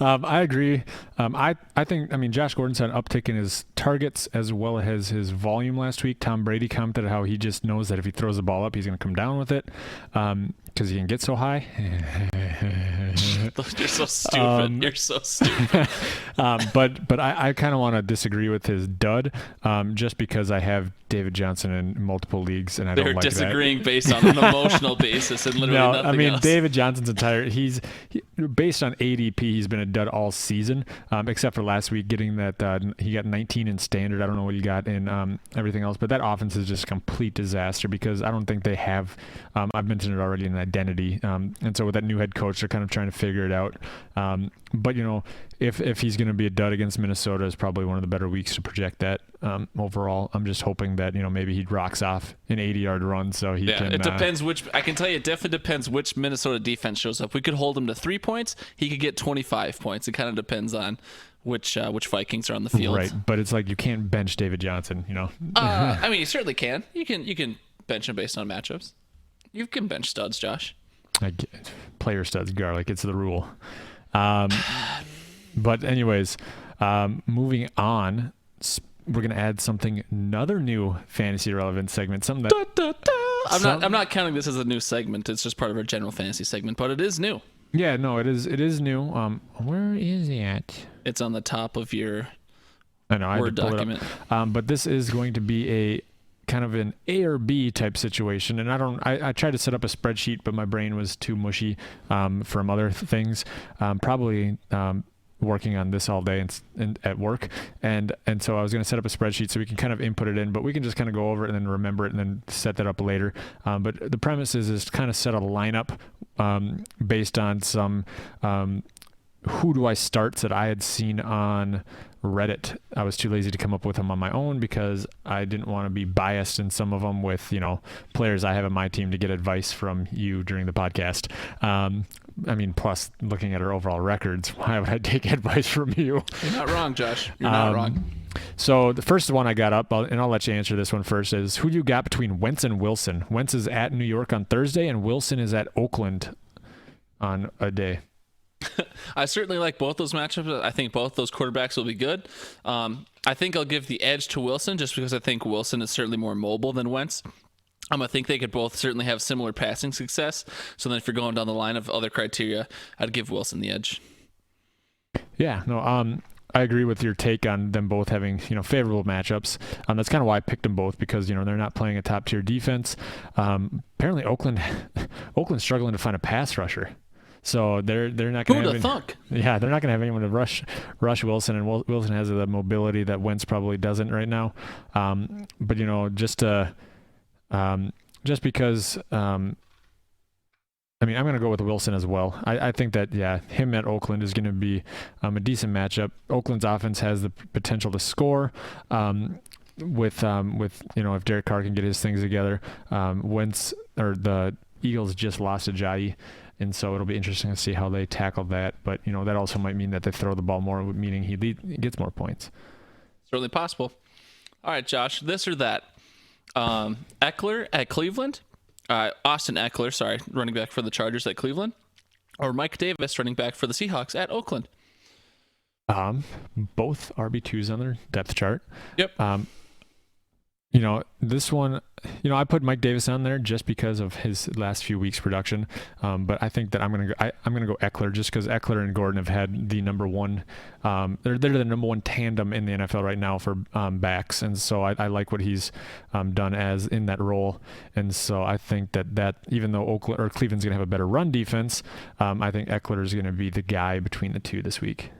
I agree. I think Josh Gordon had an uptick in his targets as well as his volume last week. Tom Brady commented how he just knows that if he throws the ball up, he's going to come down with it because he can get so high. You're so stupid. You're so stupid. But I kind of want to disagree with his dud just because I have David Johnson in multiple leagues and I don't like that. They're disagreeing based on an emotional basis and literally nothing else. David Johnson's he's based on ADP, he's been a dud all season, except for last week getting that he got 19 in standard. I don't know what he got in everything else, but that offense is just a complete disaster because I don't think they have, I've mentioned it already, an identity. And so with that new head coach, they're kind of trying to figure it out. But if he's going to be a dud against Minnesota, is probably one of the better weeks to project that. Overall, I'm just hoping that maybe he rocks off an 80-yard run so he can. It depends which. I can tell you, it definitely depends which Minnesota defense shows up. We could hold him to 3 points. He could get 25 points. It kind of depends on which Vikings are on the field. Right, but it's like you can't bench David Johnson. You certainly can. You can bench him based on matchups. You can bench studs, Josh. Player studs garlic. It's the rule. But anyways, moving on, we're gonna add another new fantasy relevant segment. Something that I'm not counting this as a new segment. It's just part of our general fantasy segment, but it is new. Yeah, no, it is new. Where is it? It's on the top of your Word document. But this is going to be a kind of an A or B type situation, and I tried to set up a spreadsheet, but my brain was too mushy from other things. Probably working on this all day and at work, and so I was going to set up a spreadsheet so we can kind of input it in, but we can just kind of go over it and then remember it and then set that up later. But the premise is to kind of set a lineup based on some who do I starts that I had seen on Reddit. I was too lazy to come up with them on my own because I didn't want to be biased in some of them with, players I have on my team to get advice from you during the podcast. Plus looking at our overall records, why would I take advice from you? You're not wrong, Josh. You're not wrong. So the first one I got up, and I'll let you answer this one first, is who do you got between Wentz and Wilson? Wentz is at New York on Thursday, and Wilson is at Oakland on a day. I certainly like both those matchups. I think both those quarterbacks will be good. I think I'll give the edge to Wilson just because I think Wilson is certainly more mobile than Wentz. I think they could both certainly have similar passing success. So then if you're going down the line of other criteria, I'd give Wilson the edge. Yeah, no, I agree with your take on them both having, favorable matchups. That's kind of why I picked them both because, they're not playing a top tier defense. Apparently Oakland's struggling to find a pass rusher. So they're not going to have they're not going to have anyone to rush Wilson, and Wilson has the mobility that Wentz probably doesn't right now. But just because I'm going to go with Wilson as well. I think that him at Oakland is going to be a decent matchup. Oakland's offense has the potential to score. With if Derek Carr can get his things together. Wentz or the Eagles just lost to Ajayi. And so it'll be interesting to see how they tackle that. But, that also might mean that they throw the ball more, meaning he gets more points. Certainly possible. All right, Josh, this or that. Eckler at Cleveland. Austin Eckler, running back for the Chargers at Cleveland. Or Mike Davis, running back for the Seahawks at Oakland. Both RB2s on their depth chart. Yep. This one, I put Mike Davis on there just because of his last few weeks' production. But I think that I'm gonna go Eckler just because Eckler and Gordon have had the number one. They're the number one tandem in the NFL right now for backs, and so I like what he's done as in that role. And so I think that even though Cleveland's gonna have a better run defense, I think Eckler is gonna be the guy between the two this week.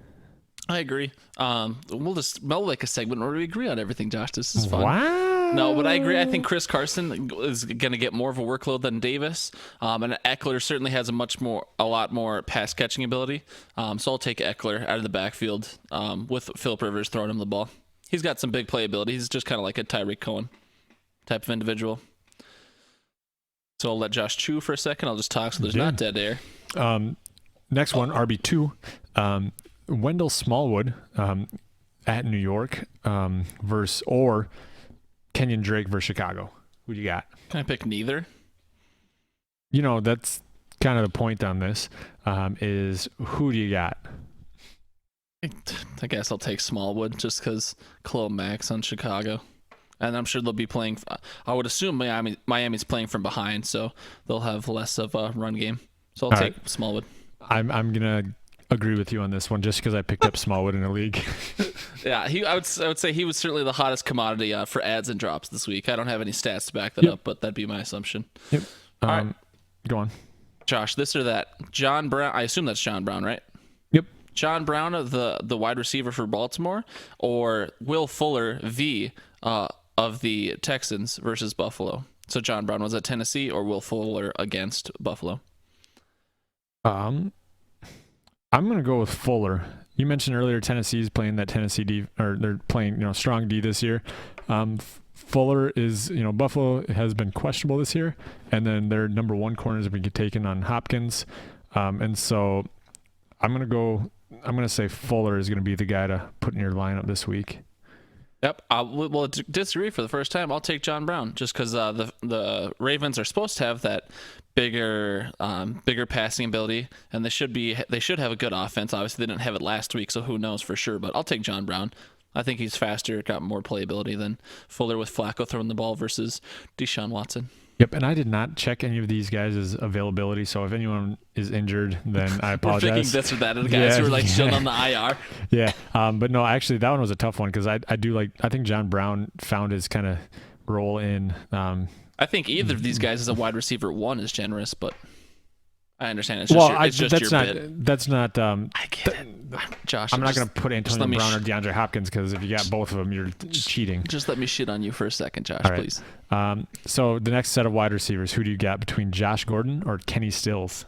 I agree. We'll just make a segment where we agree on everything, Josh. This is fun. Wow. No, but I agree. I think Chris Carson is going to get more of a workload than Davis. And Eckler certainly has a lot more pass catching ability. So I'll take Eckler out of the backfield with Phillip Rivers throwing him the ball. He's got some big playability. He's just kind of like a Tyreek Cohen type of individual. So I'll let Josh chew for a second. I'll just talk so there's not dead air. Next one, RB2. Wendell Smallwood at New York versus Kenyon Drake versus Chicago. Who do you got? Can I pick neither? That's kind of the point on this is who do you got? I guess I'll take Smallwood just because Khalil Mack's on Chicago. And I'm sure they'll be playing. I would assume Miami's playing from behind, so they'll have less of a run game. So I'll take Smallwood. I'm going to agree with you on this one just because I picked up Smallwood in a league. Yeah, I would say he was certainly the hottest commodity for ads and drops this week. I don't have any stats to back that up, but that'd be my assumption. Yep. All right. Go on. Josh, this or that. John Brown. I assume that's John Brown, right? Yep. John Brown, the wide receiver for Baltimore, or Will Fuller of the Texans versus Buffalo. So John Brown was at Tennessee, or Will Fuller against Buffalo. I'm going to go with Fuller. You mentioned earlier Tennessee's playing that Tennessee D, or they're playing strong D this year. Fuller is Buffalo has been questionable this year, and then their number one corners have been taken on Hopkins, and so I'm going to say Fuller is going to be the guy to put in your lineup this week. Yep. We'll disagree for the first time. I'll take John Brown just because the Ravens are supposed to have that bigger passing ability, and they should have a good offense. Obviously, they didn't have it last week, so who knows for sure. But I'll take John Brown. I think he's faster, got more playability than Fuller with Flacco throwing the ball versus Deshaun Watson. Yep, and I did not check any of these guys' availability, so if anyone is injured, then I apologize. We're thinking this or that of the guys who are like chilling on the IR. Yeah, but no, actually that one was a tough one because I think John Brown found his kind of role in. I think either of these guys as a wide receiver 1 is generous, but I understand it's just your bid. That's not. I get it. Josh, I'm not going to put Antonio Brown or DeAndre Hopkins because if you got both of them, you're cheating. Just let me shit on you for a second, Josh, All right. please. So the next set of wide receivers, who do you got between Josh Gordon or Kenny Stills?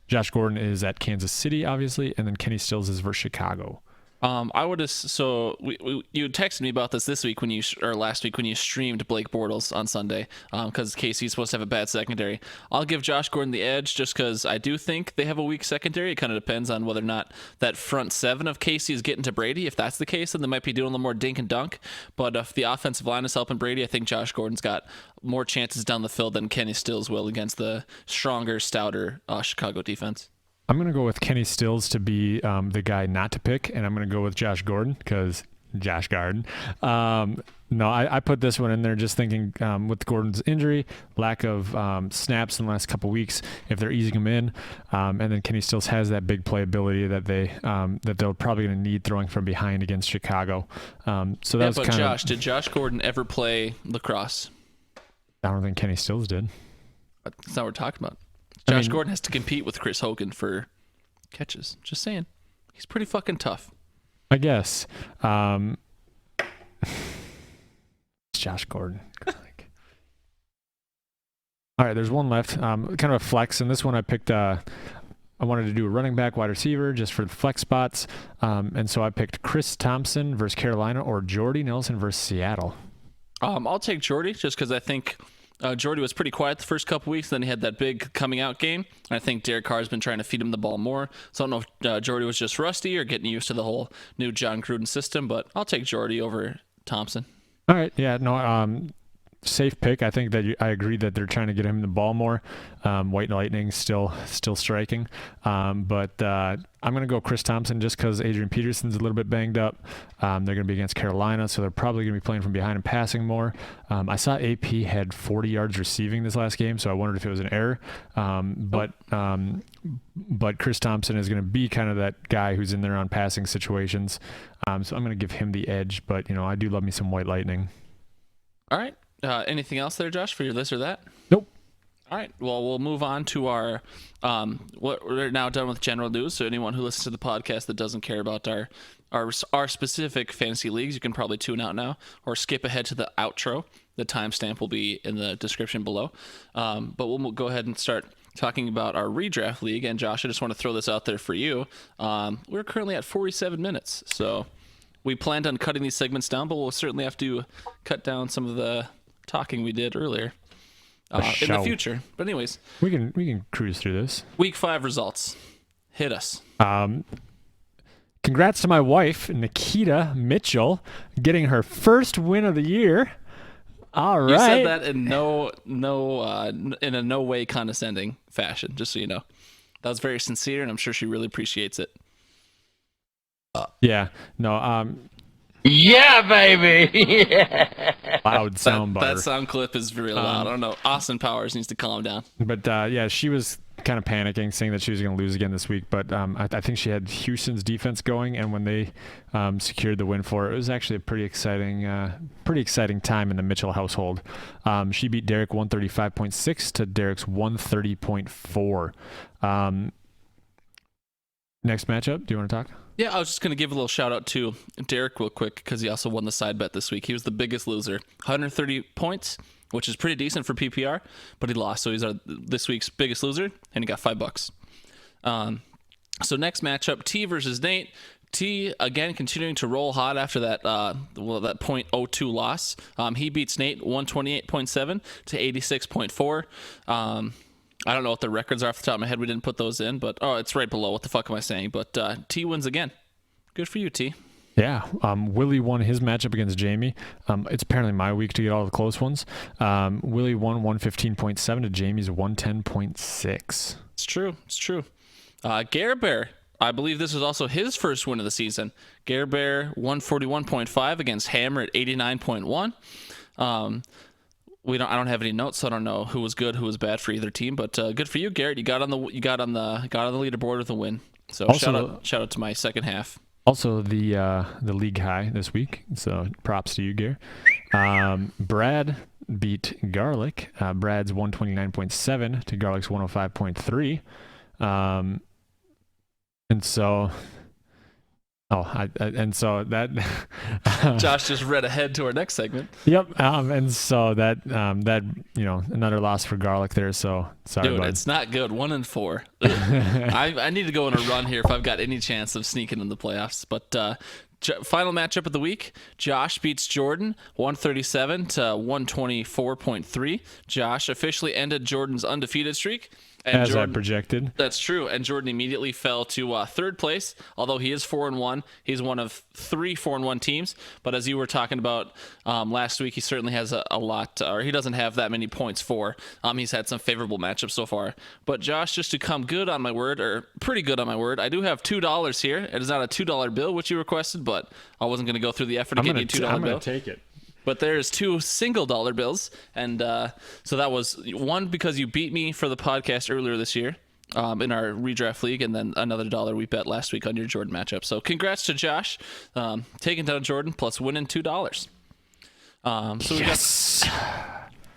Josh Gordon is at Kansas City, obviously, and then Kenny Stills is versus Chicago. I would have. So you texted me about this week or last week when you streamed Blake Bortles on Sunday, because KC's supposed to have a bad secondary. I'll give Josh Gordon the edge just because I do think they have a weak secondary. It kind of depends on whether or not that front 7 of KC is getting to Brady. If that's the case, then they might be doing a little more dink and dunk. But if the offensive line is helping Brady, I think Josh Gordon's got more chances down the field than Kenny Stills will against the stronger, stouter Chicago defense. I'm going to go with Kenny Stills to be the guy not to pick, and I'm going to go with Josh Gordon because Josh Gordon. No, I put this one in there just thinking with Gordon's injury, lack of snaps in the last couple weeks, if they're easing him in, and then Kenny Stills has that big playability that they're probably going to need throwing from behind against Chicago. So that was kind of. Josh, did Josh Gordon ever play lacrosse? I don't think Kenny Stills did. That's not what we're talking about. Josh Gordon has to compete with Chris Hogan for catches. Just saying. He's pretty fucking tough. I guess. It's Josh Gordon. All right, there's one left. Kind of a flex. And this one I picked, I wanted to do a running back, wide receiver, just for the flex spots. And so I picked Chris Thompson versus Carolina or Jordy Nelson versus Seattle. I'll take Jordy just because I think Jordy was pretty quiet the first couple weeks. Then he had that big coming out game. I think Derek Carr's been trying to feed him the ball more. So I don't know if Jordy was just rusty or getting used to the whole new John Gruden system, but I'll take Jordy over Thompson. All right. Yeah, no, safe pick. I think that I agree that they're trying to get him the ball more. White Lightning still striking. But I'm going to go Chris Thompson just because Adrian Peterson's a little bit banged up. They're going to be against Carolina, so they're probably going to be playing from behind and passing more. I saw AP had 40 yards receiving this last game, so I wondered if it was an error. But Chris Thompson is going to be kind of that guy who's in there on passing situations. So I'm going to give him the edge. But, I do love me some White Lightning. All right. Anything else there, Josh, for your this or that? Nope. All right. Well, we'll move on to our we're now done with general news. So anyone who listens to the podcast that doesn't care about our specific fantasy leagues, you can probably tune out now or skip ahead to the outro. The timestamp will be in the description below. But we'll go ahead and start talking about our redraft league. And Josh, I just want to throw this out there for you. We're currently at 47 minutes. So we planned on cutting these segments down, but we'll certainly have to cut down some of the talking we did earlier in the future. But anyways, we can cruise through this. Week 5 results. Hit us. Congrats to my wife, Nikita Mitchell, getting her first win of the year. All right. You said that in in a no way condescending fashion, just so you know. That was very sincere, and I'm sure she really appreciates it. Yeah. No. Yeah, baby. Loud sound bar. That sound clip is very loud. I don't know. Austin Powers needs to calm down. But yeah, she was kind of panicking, saying that she was going to lose again this week. But I think she had Houston's defense going, and when they secured the win for it was actually a pretty exciting time in the Mitchell household. She beat Derek 135.6 to Derek's 130.4. Next matchup, do you want to talk? Yeah, I was just going to give a little shout out to Derek real quick because he also won the side bet this week. He was the biggest loser, 130 points, which is pretty decent for PPR, but he lost. So he's this week's biggest loser, and he got $5. So next matchup, T versus Nate. T, again, continuing to roll hot after that that .02 loss. He beats Nate 128.7 to 86.4. I don't know what the records are off the top of my head. We didn't put those in, but it's right below. What the fuck am I saying? But T wins again. Good for you, T. Yeah, Willie won his matchup against Jamie. It's apparently my week to get all the close ones. Willie won 115.7 to Jamie's 110.6. It's true. Gare Bear, I believe this is also his first win of the season. Gare Bear 141.5 against Hammer at 89.1. I don't have any notes, so I don't know who was good, who was bad for either team. But good for you, Garrett. You got on the leaderboard with a win. So Also, shout out to my second half. Also, the league high this week, so props to you, Gare. Brad beat Garlic. Brad's 129.7 to Garlic's 105.3. And so that Josh just read ahead to our next segment. Yep. And so that another loss for Garlic there. So sorry, dude, bud. it's not good. 1-4. I need to go on a run here if I've got any chance of sneaking in the playoffs. But final matchup of the week: Josh beats Jordan 137 to 124.3. Josh officially ended Jordan's undefeated streak. And As Jordan, I projected. That's true. And Jordan immediately fell to third place, although he is 4-1. He's one of 3 4-1 teams. But as you were talking about last week, he certainly has a lot, or he doesn't have that many points for. He's had some favorable matchups so far. But Josh, just to come good on my word, or pretty good on my word, I do have $2 here. It is not a $2 bill, which you requested, but I wasn't going to go through the effort to get you a $2 bill. I'm going to take it. But there's 2 single dollar bills, and so that was one because you beat me for the podcast earlier this year in our redraft league, and then another $1 we bet last week on your Jordan matchup. So congrats to Josh, taking down Jordan plus winning $2.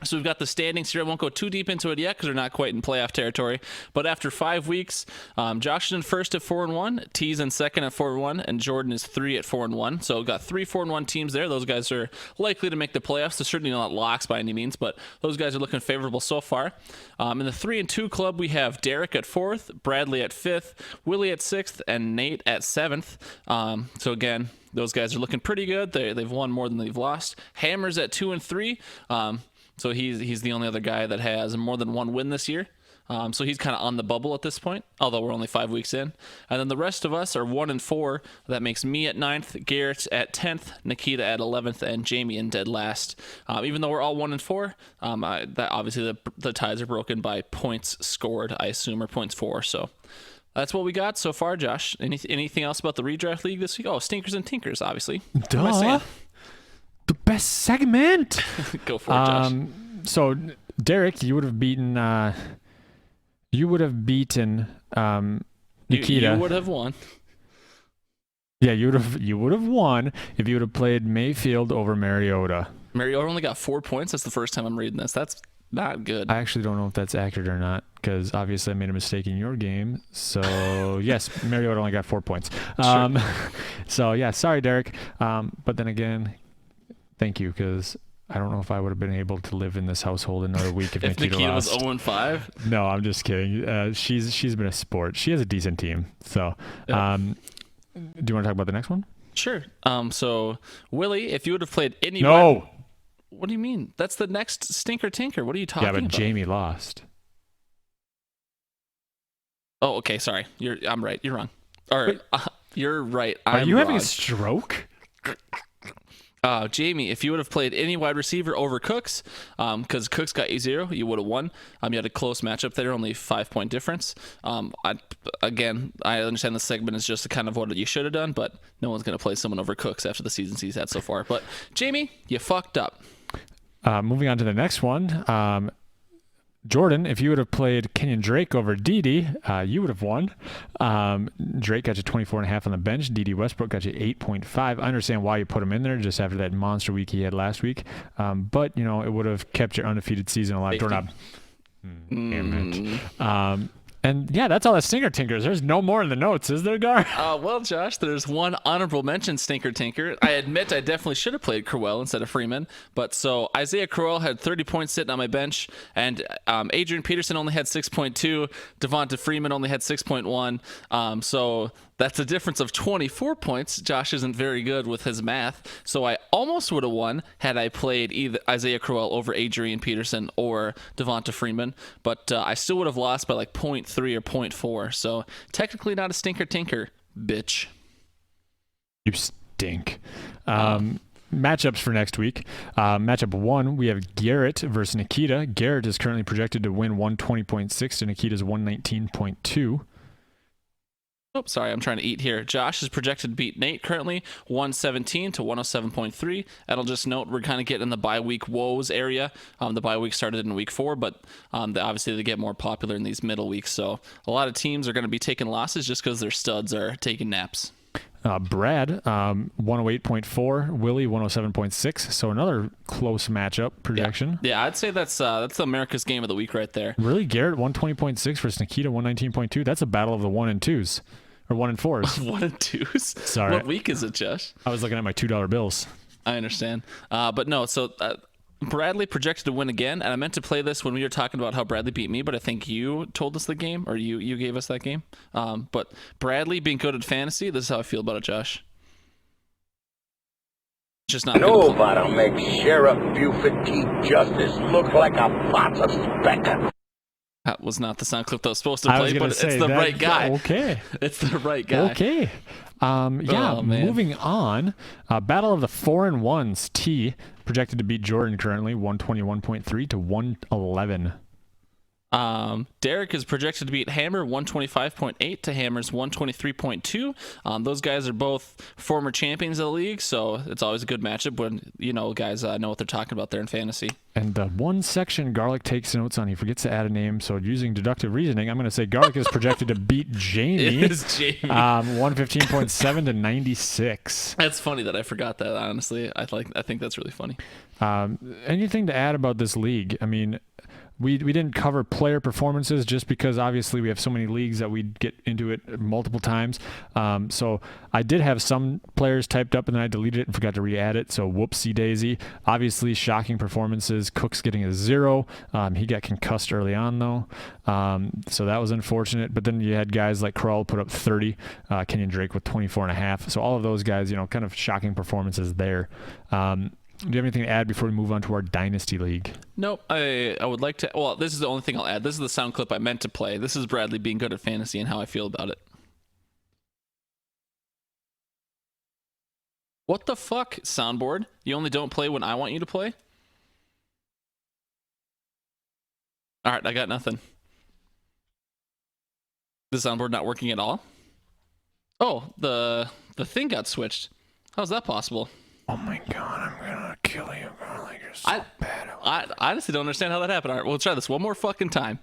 So we've got the standings here. I won't go too deep into it yet because we're not quite in playoff territory. But after 5 weeks, Josh is in first at 4-1, T's in second at 4-1, and Jordan is 3 at 4-1. So we've got 3 4-1 teams there. Those guys are likely to make the playoffs. They're certainly not locks by any means, but those guys are looking favorable so far. In the 3-2 club, we have Derek at 4th, Bradley at 5th, Willie at 6th, and Nate at 7th. So again, those guys are looking pretty good. They've won more than they've lost. Hammer's at 2 and 3. So he's the only other guy that has more than 1 win this year. So he's kind of on the bubble at this point, although we're only 5 weeks in. And then the rest of us are 1 and 4. That makes me at 9th, Garrett at 10th, Nikita at 11th, and Jamie in dead last. Even though we're all 1 and 4, that obviously the ties are broken by points scored, I assume, or points for. So that's what we got so far, Josh. Anything else about the redraft league this week? Oh, Stinkers and Tinkers, obviously. Duh. The best segment. Go for it, Josh. So Derek, you would have beaten Nikita. You would have won. Yeah, you would have won if you would have played Mayfield over Mariota. Mariota only got 4 points. That's the first time I'm reading this. That's not good. I actually don't know if that's accurate or not because obviously I made a mistake in your game. So yes, Mariota only got 4 points. Sure. So yeah, sorry, Derek. But then again, thank you, because I don't know if I would have been able to live in this household another week if Nikita was lost. 0-5. No, I'm just kidding. She's been a sport. She has a decent team. So, do you want to talk about the next one? Sure. So Willie, if you would have played any, no. What do you mean? That's the next Stinker Tinker. What are you talking about? Yeah, but Jamie lost. Oh, okay. Sorry. I'm right. You're wrong. All right. You're right. Are you wrong. having a stroke? Jamie, if you would have played any wide receiver over Cooks, because Cooks got you 0, you would have won. You had a close matchup there, only 5-point difference. I understand the segment is just a kind of what you should have done, but no one's going to play someone over Cooks after the seasons he's had so far. But Jamie, you fucked up. Moving on to the next one. Jordan, if you would have played Kenyon Drake over Dede, you would have won. Drake got you 24.5 on the bench. Dede Westbrook got you 8.5. I understand why you put him in there just after that monster week he had last week. But, it would have kept your undefeated season alive. Doorknob. Damn it. And yeah, that's all that Stinker Tinkers. There's no more in the notes, is there, Gar? Well, Josh, there's one honorable mention Stinker Tinker. I admit I definitely should have played Crowell instead of Freeman. But so Isaiah Crowell had 30 points sitting on my bench, and Adrian Peterson only had 6.2. Devonta Freeman only had 6.1. So that's a difference of 24 points. Josh isn't very good with his math. So I almost would have won had I played either Isaiah Crowell over Adrian Peterson or Devonta Freeman. But I still would have lost by like 0.3 or 0.4. So technically not a Stinker Tinker, bitch. stink. Matchups for next week. Matchup 1, we have Garrett versus Nikita. Garrett is currently projected to win 120.6 to Nikita's 119.2. Oh, sorry, I'm trying to eat here. Josh is projected to beat Nate currently 117 to 107.3. And I'll just note we're kind of getting in the bye week woes area. The bye week started in week 4, but obviously they get more popular in these middle weeks. So a lot of teams are going to be taking losses just because their studs are taking naps. Brad, 108.4, Willie 107.6. So another close matchup projection. Yeah, I'd say that's America's game of the week right there. Really, Garrett 120.6 versus Nikita 119.2. That's a battle of the 1 and 2s. Or 1 and 4s. 1 and 2s? Sorry. What week is it, Josh? I was looking at my $2 bills. I understand. But no, so Bradley projected to win again, and I meant to play this when we were talking about how Bradley beat me, but I think you told us the game, or you gave us that game. But Bradley being good at fantasy, this is how I feel about it, Josh. Just not Nobody makes Sheriff Buford Chief Justice look like a pot of speck. That was not the sound clip that was supposed to play, but it's the right guy. Okay. It's the right guy. Okay. Moving on. Battle of the 4 and 1s. T projected to beat Jordan currently 121.3 to 111. Derek is projected to beat Hammer 125.8 to Hammer's 123.2. Those guys are both former champions of the league, so it's always a good matchup when guys know what they're talking about there in fantasy. And the one section Garlic takes notes on, he forgets to add a name, so using deductive reasoning, I'm going to say Garlic is projected to beat Jamie. It is Jamie. 115.7 to 96. That's funny that I forgot that, honestly. I think that's really funny. Anything to add about this league? I mean, we didn't cover player performances just because obviously we have so many leagues that we get into it multiple times. So I did have some players typed up and then I deleted it and forgot to re-add it. So whoopsie daisy. Obviously shocking performances. Cook's getting a 0. He got concussed early on though. So that was unfortunate. But then you had guys like Krull put up 30, Kenyon Drake with 24.5. So all of those guys, kind of shocking performances there. Do you have anything to add before we move on to our Dynasty League? Nope. I would like to. Well, this is the only thing I'll add. This is the sound clip I meant to play. This is Bradley being good at fantasy and how I feel about it. What the fuck, soundboard? You only don't play when I want you to play? All right, I got nothing. The soundboard not working at all? Oh, the thing got switched. How's that possible? Oh my god, I'm gonna kill you, Garlic. You're so bad. I honestly don't understand how that happened. All right, we'll try this one more fucking time.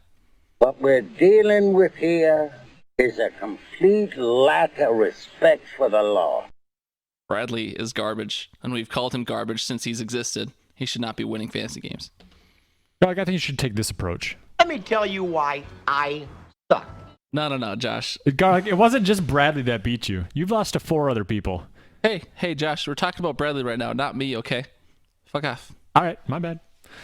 What we're dealing with here is a complete lack of respect for the law. Bradley is garbage, and we've called him garbage since he's existed. He should not be winning fantasy games. Garlic, I think you should take this approach. Let me tell you why I suck. No, Josh. Garlic, it wasn't just Bradley that beat you. You've lost to 4 other people. Hey, Josh, we're talking about Bradley right now, not me, okay? Fuck off. All right, my bad.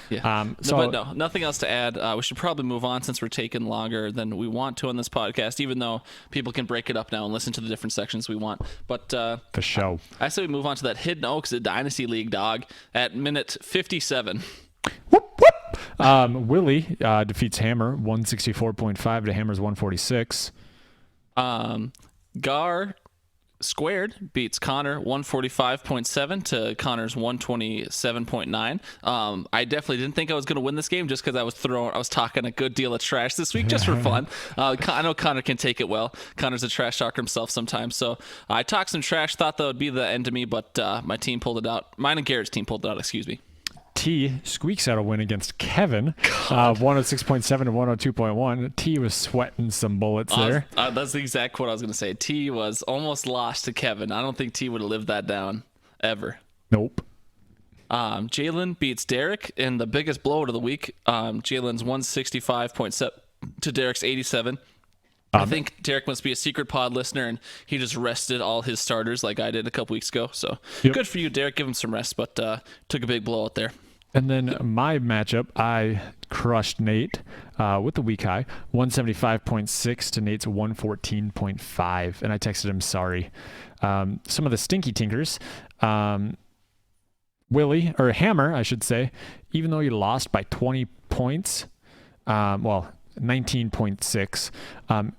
Yeah. But nothing else to add. We should probably move on since we're taking longer than we want to on this podcast, even though people can break it up now and listen to the different sections we want. But for show. I say we move on to that Hidden Oaks Dynasty League, dog, at minute 57. Whoop, whoop. Willie defeats Hammer 164.5 to Hammer's 146. Gar Squared beats Connor 145.7 to Connor's 127.9. I definitely didn't think I was going to win this game just because I was talking a good deal of trash this week just for fun. I know Connor can take it well. Connor's a trash talker himself sometimes. So I talked some trash, thought that would be the end of me, but my team pulled it out. Mine and Garrett's team pulled it out, excuse me. T squeaks out a win against Kevin, 106.7 to 102.1. T was sweating some bullets there. That's the exact quote I was going to say. T was almost lost to Kevin. I don't think T would have lived that down ever. Nope. Jalen beats Derek in the biggest blowout of the week. Jalen's 165.7 to Derek's 87. I think Derek must be a secret pod listener, and he just rested all his starters like I did a couple weeks ago. So Good for you, Derek. Give him some rest, but took a big blowout there. And then my matchup, I crushed Nate with the week high, 175.6 to Nate's 114.5. And I texted him, sorry. Some of the stinky tinkers, Willie, or Hammer, I should say, even though he lost by 20 points, 19.6.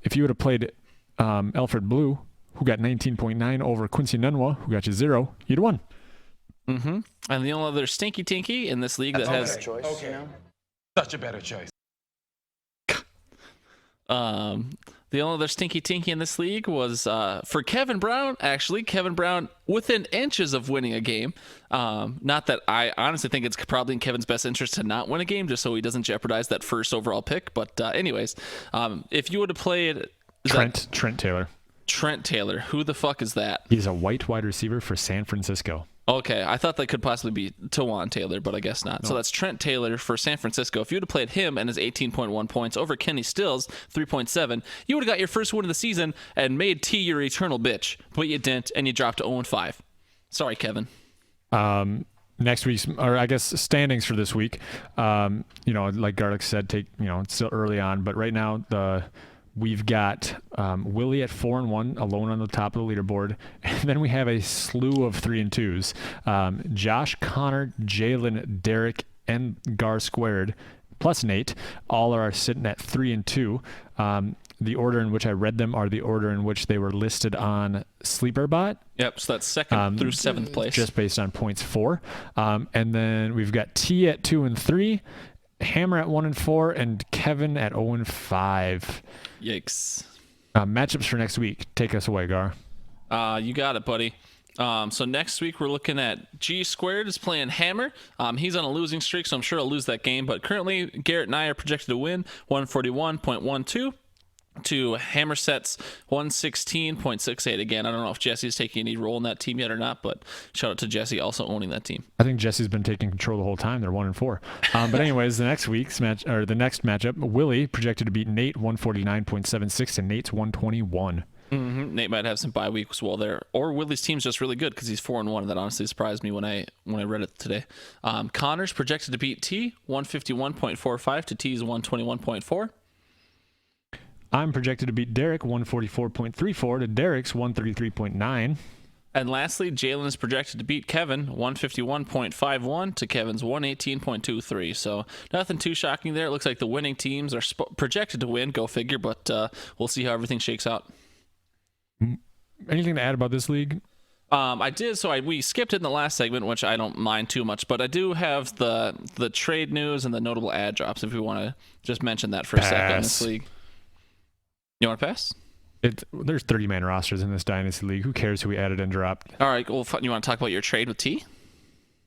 If you would have played Alfred Blue, who got 19.9 over Quincy Nunwa, who got you 0. You'd won. And the only other stinky tinky in this league that has choice. Okay. Such a better choice. the only other stinky tinky in this league was for Kevin Brown. Actually, Kevin Brown within inches of winning a game. Not that I honestly think it's probably in Kevin's best interest to not win a game, just so he doesn't jeopardize that first overall pick. But anyways, if you would have played Trent Taylor. Trent Taylor, who the fuck is that? He's a white wide receiver for San Francisco. Okay, I thought that could possibly be Tawan Taylor, but I guess not. No. So that's Trent Taylor for San Francisco. If you would have played him and his 18.1 points over Kenny Stills, 3.7, you would have got your first win of the season and made T your eternal bitch. But you didn't, and you dropped to 0-5. Sorry, Kevin. Next week's, or I guess standings for this week, like Garlic said, it's still early on, but right now we've got Willie at 4-1, alone on the top of the leaderboard. And then we have a slew of 3 and 2s. Josh, Connor, Jalen, Derek, and Gar squared, plus Nate, all are sitting at 3 and 2. The order in which I read them are the order in which they were listed on SleeperBot. Yep, so that's second through 7th place. Just based on points 4. And then we've got T at 2 and 3. Hammer at 1 and 4, and Kevin at 0 and 5. Yikes. Matchups for next week. Take us away, Gar. You got it, buddy. So next week we're looking at G Squared is playing Hammer. He's on a losing streak, so I'm sure he'll lose that game. But currently, Garrett and I are projected to win 141.12. To Hammer Set's 116.68. Again, I don't know if Jesse's taking any role in that team yet or not, but shout out to Jesse also owning that team. I think Jesse's been taking control the whole time. They're 1 and 4. But anyways, the next matchup, Willie projected to beat Nate 149.76 and Nate's 121. Mm-hmm. Nate might have some bye weeks while there, or Willie's team's just really good because he's 4-1. That honestly surprised me when I read it today. Connor's projected to beat T 151.45 to T's 121.4. I'm projected to beat Derek 144.34 to Derek's 133.9. And lastly, Jalen is projected to beat Kevin 151.51 to Kevin's 118.23. So nothing too shocking there. It looks like the winning teams are projected to win. Go figure, but we'll see how everything shakes out. Anything to add about this league? I did. So we skipped it in the last segment, which I don't mind too much. But I do have the trade news and the notable ad drops if we want to just mention that for a second in this league. You want to pass? There's 30-man rosters in this Dynasty League. Who cares who we added and dropped? All right. Well, you want to talk about your trade with T?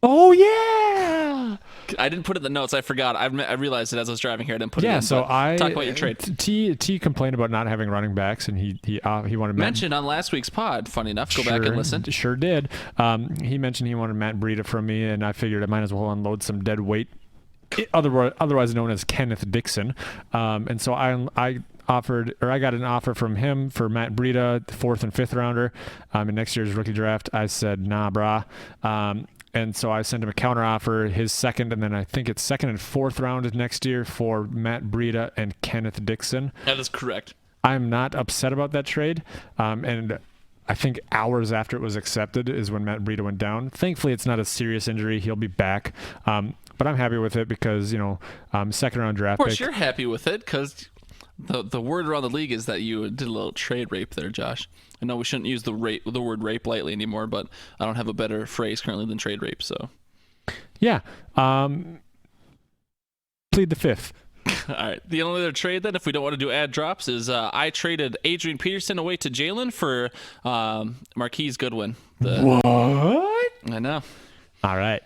Oh, yeah! I didn't put it in the notes. I forgot. I realized it as I was driving here. I didn't put it in. Yeah, so talk about your trade. T complained about not having running backs, and he wanted mentioned on last week's pod. Funny enough, go back and listen. Sure did. He mentioned he wanted Matt Breida from me, and I figured I might as well unload some dead weight, otherwise known as Kenneth Dixon. And so I got an offer from him for Matt Breida, the 4th and 5th rounder, in next year's rookie draft. I said, nah, brah. And so I sent him a counter offer, his 2nd, and then I think it's 2nd and 4th round next year for Matt Breida and Kenneth Dixon. That is correct. I'm not upset about that trade. And I think hours after it was accepted is when Matt Breida went down. Thankfully, it's not a serious injury. He'll be back. But I'm happy with it because, 2nd round draft pick. Of course, you're happy with it because the word around the league is that you did a little trade rape there, Josh. I know we shouldn't use the word rape lightly anymore, but I don't have a better phrase currently than trade rape. So, yeah, plead the 5th. All right. The only other trade then, if we don't want to do ad drops, is I traded Adrian Peterson away to Jalen for Marquise Goodwin. What? I know. All right.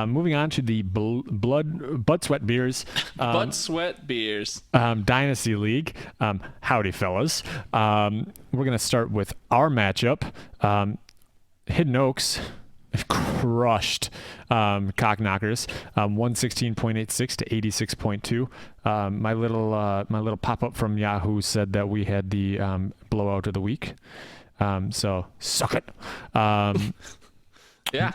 Moving on to the Butt Sweat Beers. Butt Sweat Beers. Dynasty League. Howdy, fellas. We're going to start with our matchup. Hidden Oaks crushed Cock Knockers. 116.86 to 86.2. My little pop-up from Yahoo said that we had the blowout of the week. So suck it. Yeah.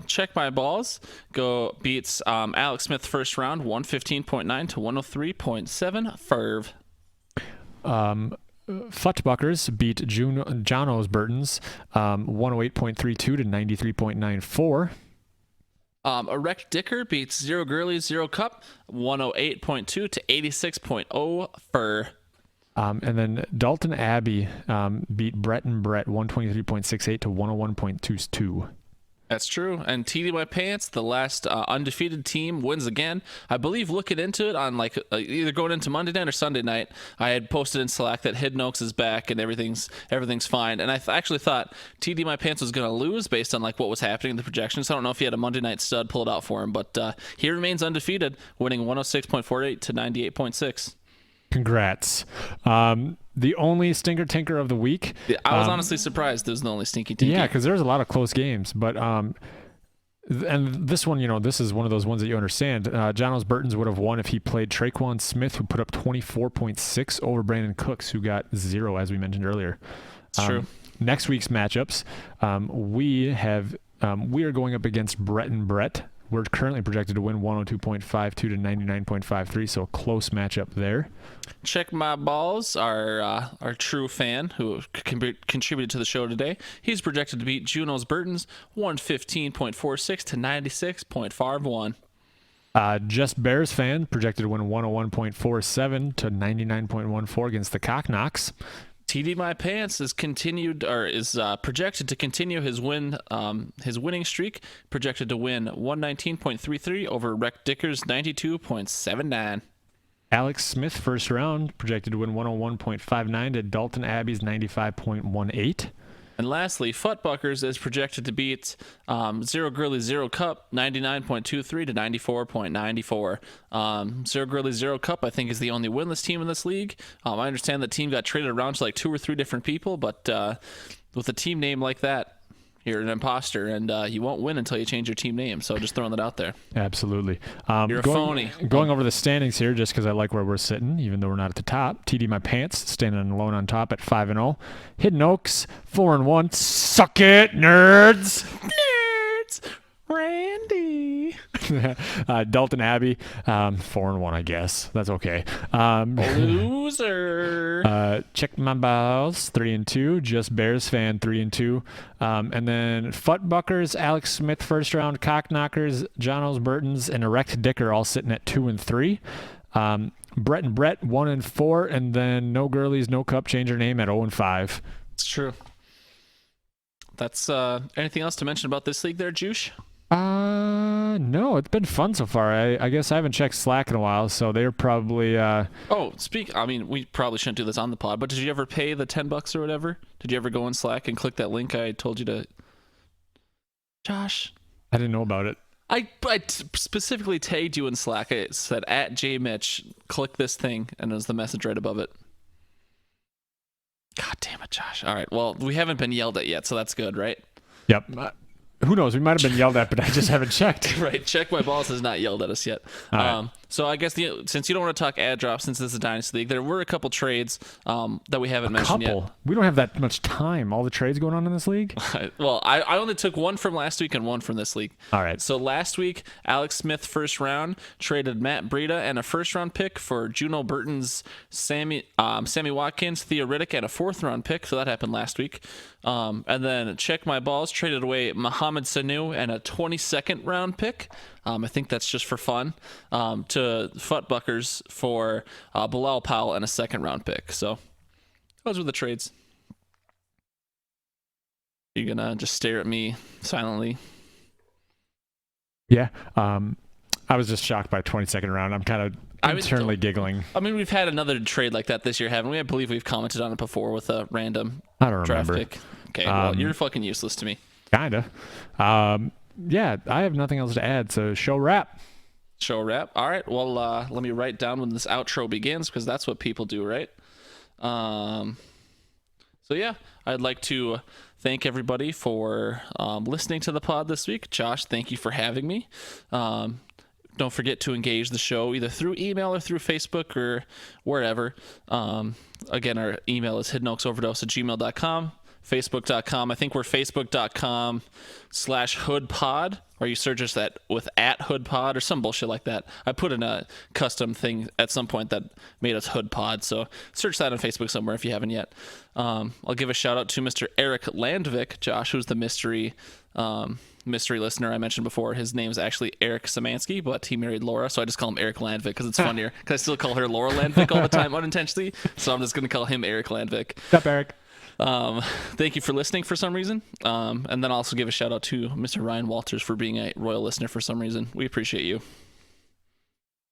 Check my balls. Go beats Alex Smith first round 115.9 to 103.7 ferv. Futbuckers beat John Osburton's 108.32 to 93.94. Erect Dicker beats Zero Girly Zero Cup 108.2 to 86.0 fur. And then Dalton Abbey beat Brett and Brett 123.68 to 101.22. That's true. And TD My Pants, the last undefeated team, wins again. I believe looking into it on either going into Monday night or Sunday night, I had posted in Slack that Hidden Oaks is back and everything's fine. And I actually thought TD My Pants was going to lose based on what was happening in the projections. I don't know if he had a Monday night stud pulled out for him, but he remains undefeated, winning 106.48 to 98.6. Congrats. The only stinker tinker of the week. I was honestly surprised there was the only stinky tinker. Yeah, because there's a lot of close games. But and this one, this is one of those ones that you understand. Jonos Burtons would have won if he played Traquan Smith, who put up 24.6 over Brandon Cooks, who got 0, as we mentioned earlier. It's true. Next week's matchups, we are going up against Brett and Brett. We're currently projected to win 102.52 to 99.53, so a close matchup there. Check My Balls, our true fan who contributed to the show today. He's projected to beat Junos Burtons 115.46 to 96.51. Just Bears fan projected to win 101.47 to 99.14 against the Cockknocks. TD My Pants is projected to continue his winning streak, projected to win 119.33 over Rec Dicker's 92.79. Alex Smith, first round, projected to win 101.59 to Dalton Abbey's 95.18. And lastly, Futbuckers is projected to beat Zero Gurley Zero Cup 99.23 to 94.94. Zero Gurley Zero Cup, I think, is the only winless team in this league. I understand the team got traded around to 2 or 3 different people, but with a team name like that, you're an imposter, and you won't win until you change your team name. So just throwing that out there. Absolutely. You're a phony. Going over the standings here, just because I like where we're sitting, even though we're not at the top. TD My Pants standing alone on top at 5-0. Hidden Oaks 4-1. Suck it, nerds. Nerds. Randy. Dalton Abbey 4-1, I guess. That's okay. Loser. Check My Balls 3-2. Just Bears fan 3-2. And then Futbuckers, Alex Smith first round, Cockknockers, Jonos Burtons, and Erect Dicker all sitting at 2-3. Brett and Brett 1-4, and then No Girlies, No Cup, change your name at 0-5. It's true. That's anything else to mention about this league there, Juice? No, it's been fun so far. I guess I haven't checked Slack in a while, so they're probably we probably shouldn't do this on the pod, but did you ever pay the $10 or whatever? Did you ever go in Slack and click that link I told you to? Josh, I didn't know about it. I specifically tagged you in Slack. It said @JMitch, click this thing, and it was the message right above it. God damn it, Josh. All right, well, we haven't been yelled at yet, so that's good, right? Yep. Who knows? We might have been yelled at, but I just haven't checked. Right. Check My Balls has not yelled at us yet. Right. So I guess since you don't want to talk ad drops, since this is a Dynasty League, there were a couple trades that we haven't mentioned yet. We don't have that much time. All the trades going on in this league? Well, I only took one from last week and one from this league. All right. So last week, Alex Smith, first round, traded Matt Breida and a first-round pick for Juno Burton's Sammy Watkins, Theo Riddick, and a fourth-round pick. So that happened last week. And then Check My Balls traded away Mohamed Sanu and a 22nd round pick. I think that's just for fun. To Futbuckers for Bilal Powell and a second round pick. So those were the trades. You're gonna just stare at me silently. Yeah. I was just shocked by 22nd round. I'm kind of internally giggling. I mean, we've had another trade like that this year, haven't we? I believe we've commented on it before with a random draft pick. Okay, well, you're fucking useless to me. Kinda. Yeah, I have nothing else to add, so show wrap. Show wrap. All right, well, let me write down when this outro begins, because that's what people do, right? So yeah, I'd like to thank everybody for listening to the pod this week. Josh, thank you for having me. Don't forget to engage the show either through email or through Facebook or wherever. Again, our email is hiddenoaksoverdose@gmail.com. Facebook.com. I think we're Facebook.com/hoodpod, or you search us with @hoodpod or some bullshit like that. I put in a custom thing at some point that made us hoodpod, so search that on Facebook somewhere if you haven't yet. I'll give a shout out to Mr. Eric Landvik, Josh, who's the mystery listener I mentioned before. His name's actually Eric Samansky, but he married Laura, so I just call him Eric Landvik because it's funnier. Because I still call her Laura Landvik all the time unintentionally, so I'm just going to call him Eric Landvik. What's up, Eric? Thank you for listening for some reason. And then I'll also give a shout out to Mr. Ryan Walters for being a royal listener for some reason. We appreciate you.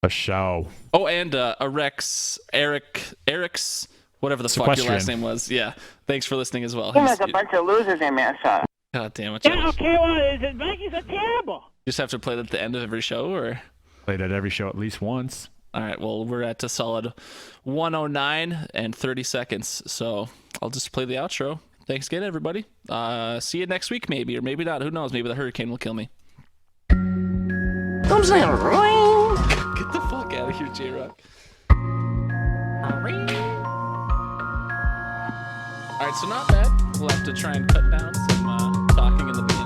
A show. Oh, and Eric's, whatever the fuck your last name was. Yeah. Thanks for listening as well. There's a bunch of losers in Minnesota. God damn it. Yeah, okay, well, the Vikings are terrible. You just have to play that at the end of every show, or? Played at every show at least once. All right, well, we're at a solid 109 and 30 seconds, so I'll just play the outro. Thanks again, everybody. See you next week, maybe, or maybe not. Who knows? Maybe the hurricane will kill me. I'm saying, get the fuck out of here, J-Rock. All right, so not bad. We'll have to try and cut down some talking in the beginning.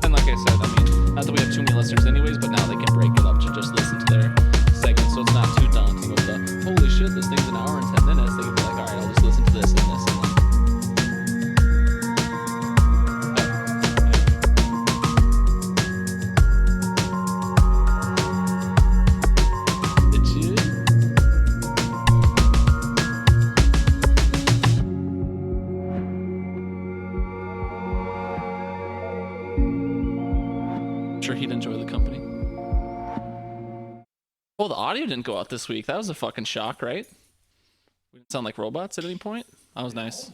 And like I said, I mean, not that we have too many listeners anyways, but now they can break it up to just listen to their segments, so it's not too daunting with the, holy shit, this thing's an hour and 10 minutes. They can be like, all right, I'll just listen to this and this and this. Sure he'd enjoy the company. Oh, the audio didn't go out this week. That was a fucking shock, right? We didn't sound like robots at any point. That was nice.